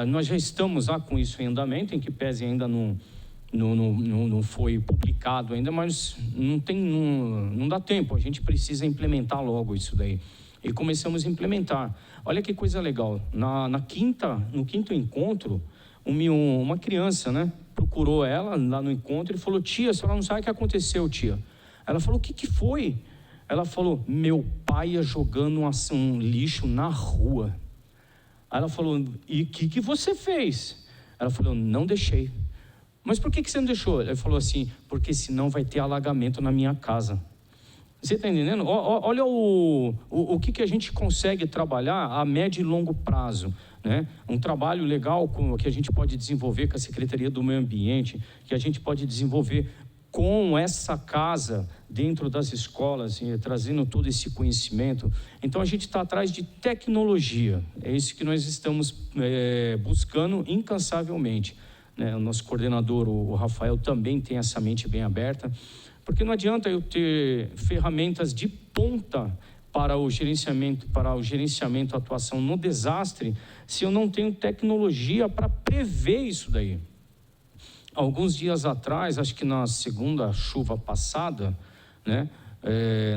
nós já estamos lá com isso em andamento, em que pese ainda não foi publicado ainda, mas não dá tempo, a gente precisa implementar logo isso daí. E começamos a implementar. Olha que coisa legal, no quinto encontro, uma criança, né, procurou ela lá no encontro e falou: tia, a senhora não sabe o que aconteceu, tia? Ela falou: o que foi? Ela falou: meu pai ia jogando um lixo na rua. Aí ela falou: e o que você fez? Ela falou: não deixei. Mas por que você não deixou? Ele falou assim: porque senão vai ter alagamento na minha casa. Você está entendendo? Olha o que a gente consegue trabalhar a médio e longo prazo, né? Um trabalho legal que a gente pode desenvolver com a Secretaria do Meio Ambiente, que a gente pode desenvolver com essa casa dentro das escolas, trazendo todo esse conhecimento. Então a gente está atrás de tecnologia, é isso que nós estamos buscando incansavelmente, né? O nosso coordenador, o Rafael, também tem essa mente bem aberta Porque não adianta eu ter ferramentas de ponta para o gerenciamento, a atuação no desastre, se eu não tenho tecnologia para prever isso daí. Alguns dias atrás, acho que na segunda chuva passada, né,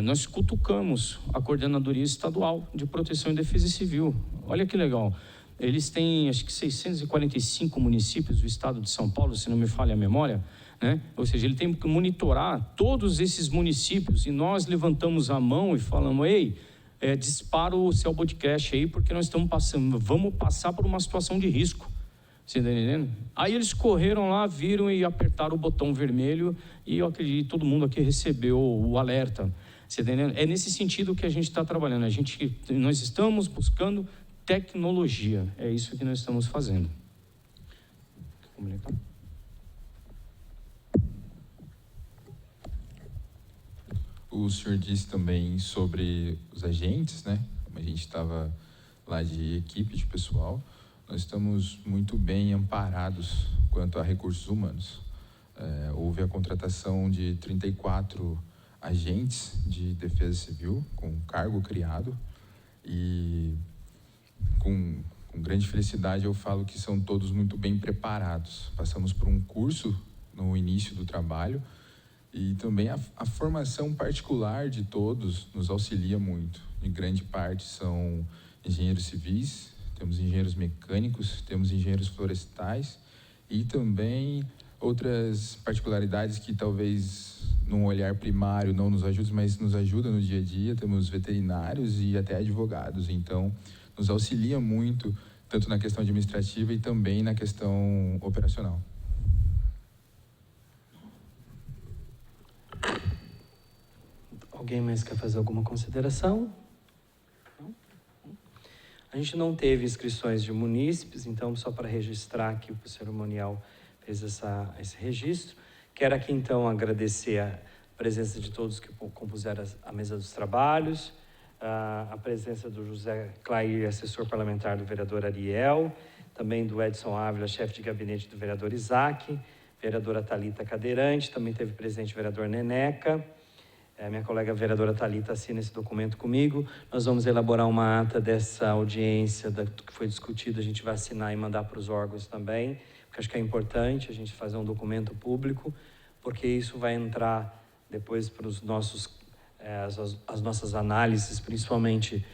nós cutucamos a Coordenadoria Estadual de Proteção e Defesa Civil. Olha que legal. Eles têm, acho que 645 municípios do estado de São Paulo, se não me falha a memória, né? Ou seja, ele tem que monitorar todos esses municípios e nós levantamos a mão e falamos, ei, dispara o seu podcast aí, porque nós vamos passar por uma situação de risco. Você está entendendo? Aí eles correram lá, viram e apertaram o botão vermelho e eu acredito que todo mundo aqui recebeu o alerta. Você está entendendo? É nesse sentido que a gente está trabalhando. Nós estamos buscando tecnologia. É isso que nós estamos fazendo. O senhor disse também sobre os agentes, né? Como a gente estava lá de equipe, de pessoal, nós estamos muito bem amparados quanto a recursos humanos. Houve a contratação de 34 agentes de defesa civil com cargo criado e com grande felicidade eu falo que são todos muito bem preparados. Passamos por um curso no início do trabalho e também a formação particular de todos nos auxilia muito. Em grande parte são engenheiros civis, temos engenheiros mecânicos, temos engenheiros florestais e também outras particularidades que talvez num olhar primário não nos ajudem, mas nos ajudam no dia a dia. Temos veterinários e até advogados, então nos auxilia muito, tanto na questão administrativa e também na questão operacional. Alguém mais quer fazer alguma consideração? Não? A gente não teve inscrições de munícipes, então, só para registrar que o cerimonial fez esse registro. Quero aqui, então, agradecer a presença de todos que compuseram a mesa dos trabalhos, a presença do José Clair, assessor parlamentar do vereador Ariel, também do Edson Ávila, chefe de gabinete do vereador Isaac, vereadora Thalita Cadeirante, também teve presente o vereador Neneca. Minha colega vereadora Thalita assina esse documento comigo. Nós vamos elaborar uma ata dessa audiência, do que foi discutido, a gente vai assinar e mandar para os órgãos também, porque acho que é importante a gente fazer um documento público, porque isso vai entrar depois para os as nossas análises, principalmente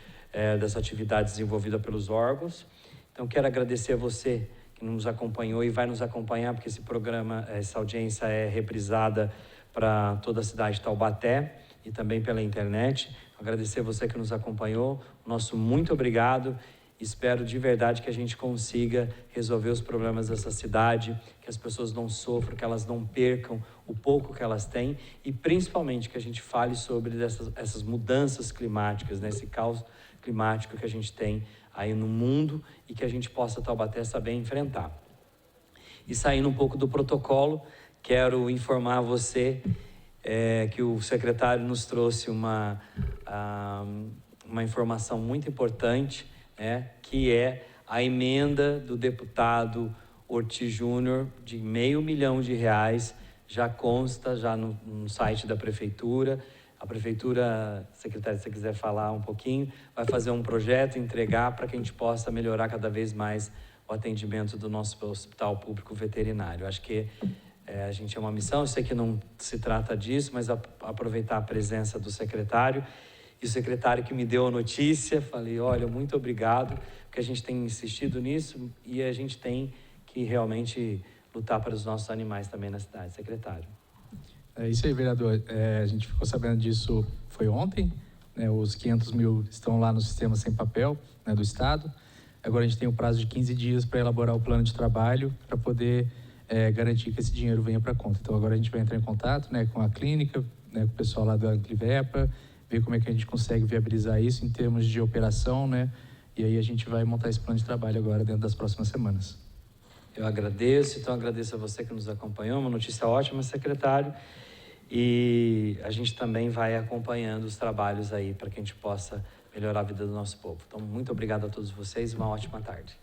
das atividades desenvolvidas pelos órgãos. Então, quero agradecer a você que nos acompanhou e vai nos acompanhar, porque esse programa, essa audiência é reprisada para toda a cidade de Taubaté e também pela internet. Agradecer a você que nos acompanhou, nosso muito obrigado. Espero de verdade que a gente consiga resolver os problemas dessa cidade, que as pessoas não sofram, que elas não percam o pouco que elas têm e principalmente que a gente fale sobre essas mudanças climáticas, né? Esse caos climático que a gente tem aí no mundo e que a gente possa, Taubaté, saber enfrentar. E saindo um pouco do protocolo, quero informar você que o secretário nos trouxe uma informação muito importante, que é a emenda do deputado Ortiz Júnior de R$500 mil, já consta já no site da prefeitura. A prefeitura, secretário, se você quiser falar um pouquinho, vai fazer um projeto, entregar para que a gente possa melhorar cada vez mais o atendimento do nosso hospital público veterinário. Acho que a gente é uma missão, eu sei que não se trata disso, mas aproveitar a presença do secretário. E o secretário que me deu a notícia, falei, olha, muito obrigado, porque a gente tem insistido nisso e a gente tem que realmente lutar para os nossos animais também na cidade. Secretário. É isso aí, vereador. A gente ficou sabendo disso, foi ontem, né? Os 500 mil estão lá no sistema sem papel, né, do Estado. Agora a gente tem um prazo de 15 dias para elaborar o plano de trabalho, para poder garantir que esse dinheiro venha para a conta. Então agora a gente vai entrar em contato, né, com a clínica, né, com o pessoal lá da Clivepa, ver como é que a gente consegue viabilizar isso em termos de operação, né? E aí a gente vai montar esse plano de trabalho agora dentro das próximas semanas. Eu agradeço, então agradeço a você que nos acompanhou, uma notícia ótima, secretário, e a gente também vai acompanhando os trabalhos aí para que a gente possa melhorar a vida do nosso povo. Então, muito obrigado a todos vocês e uma ótima tarde.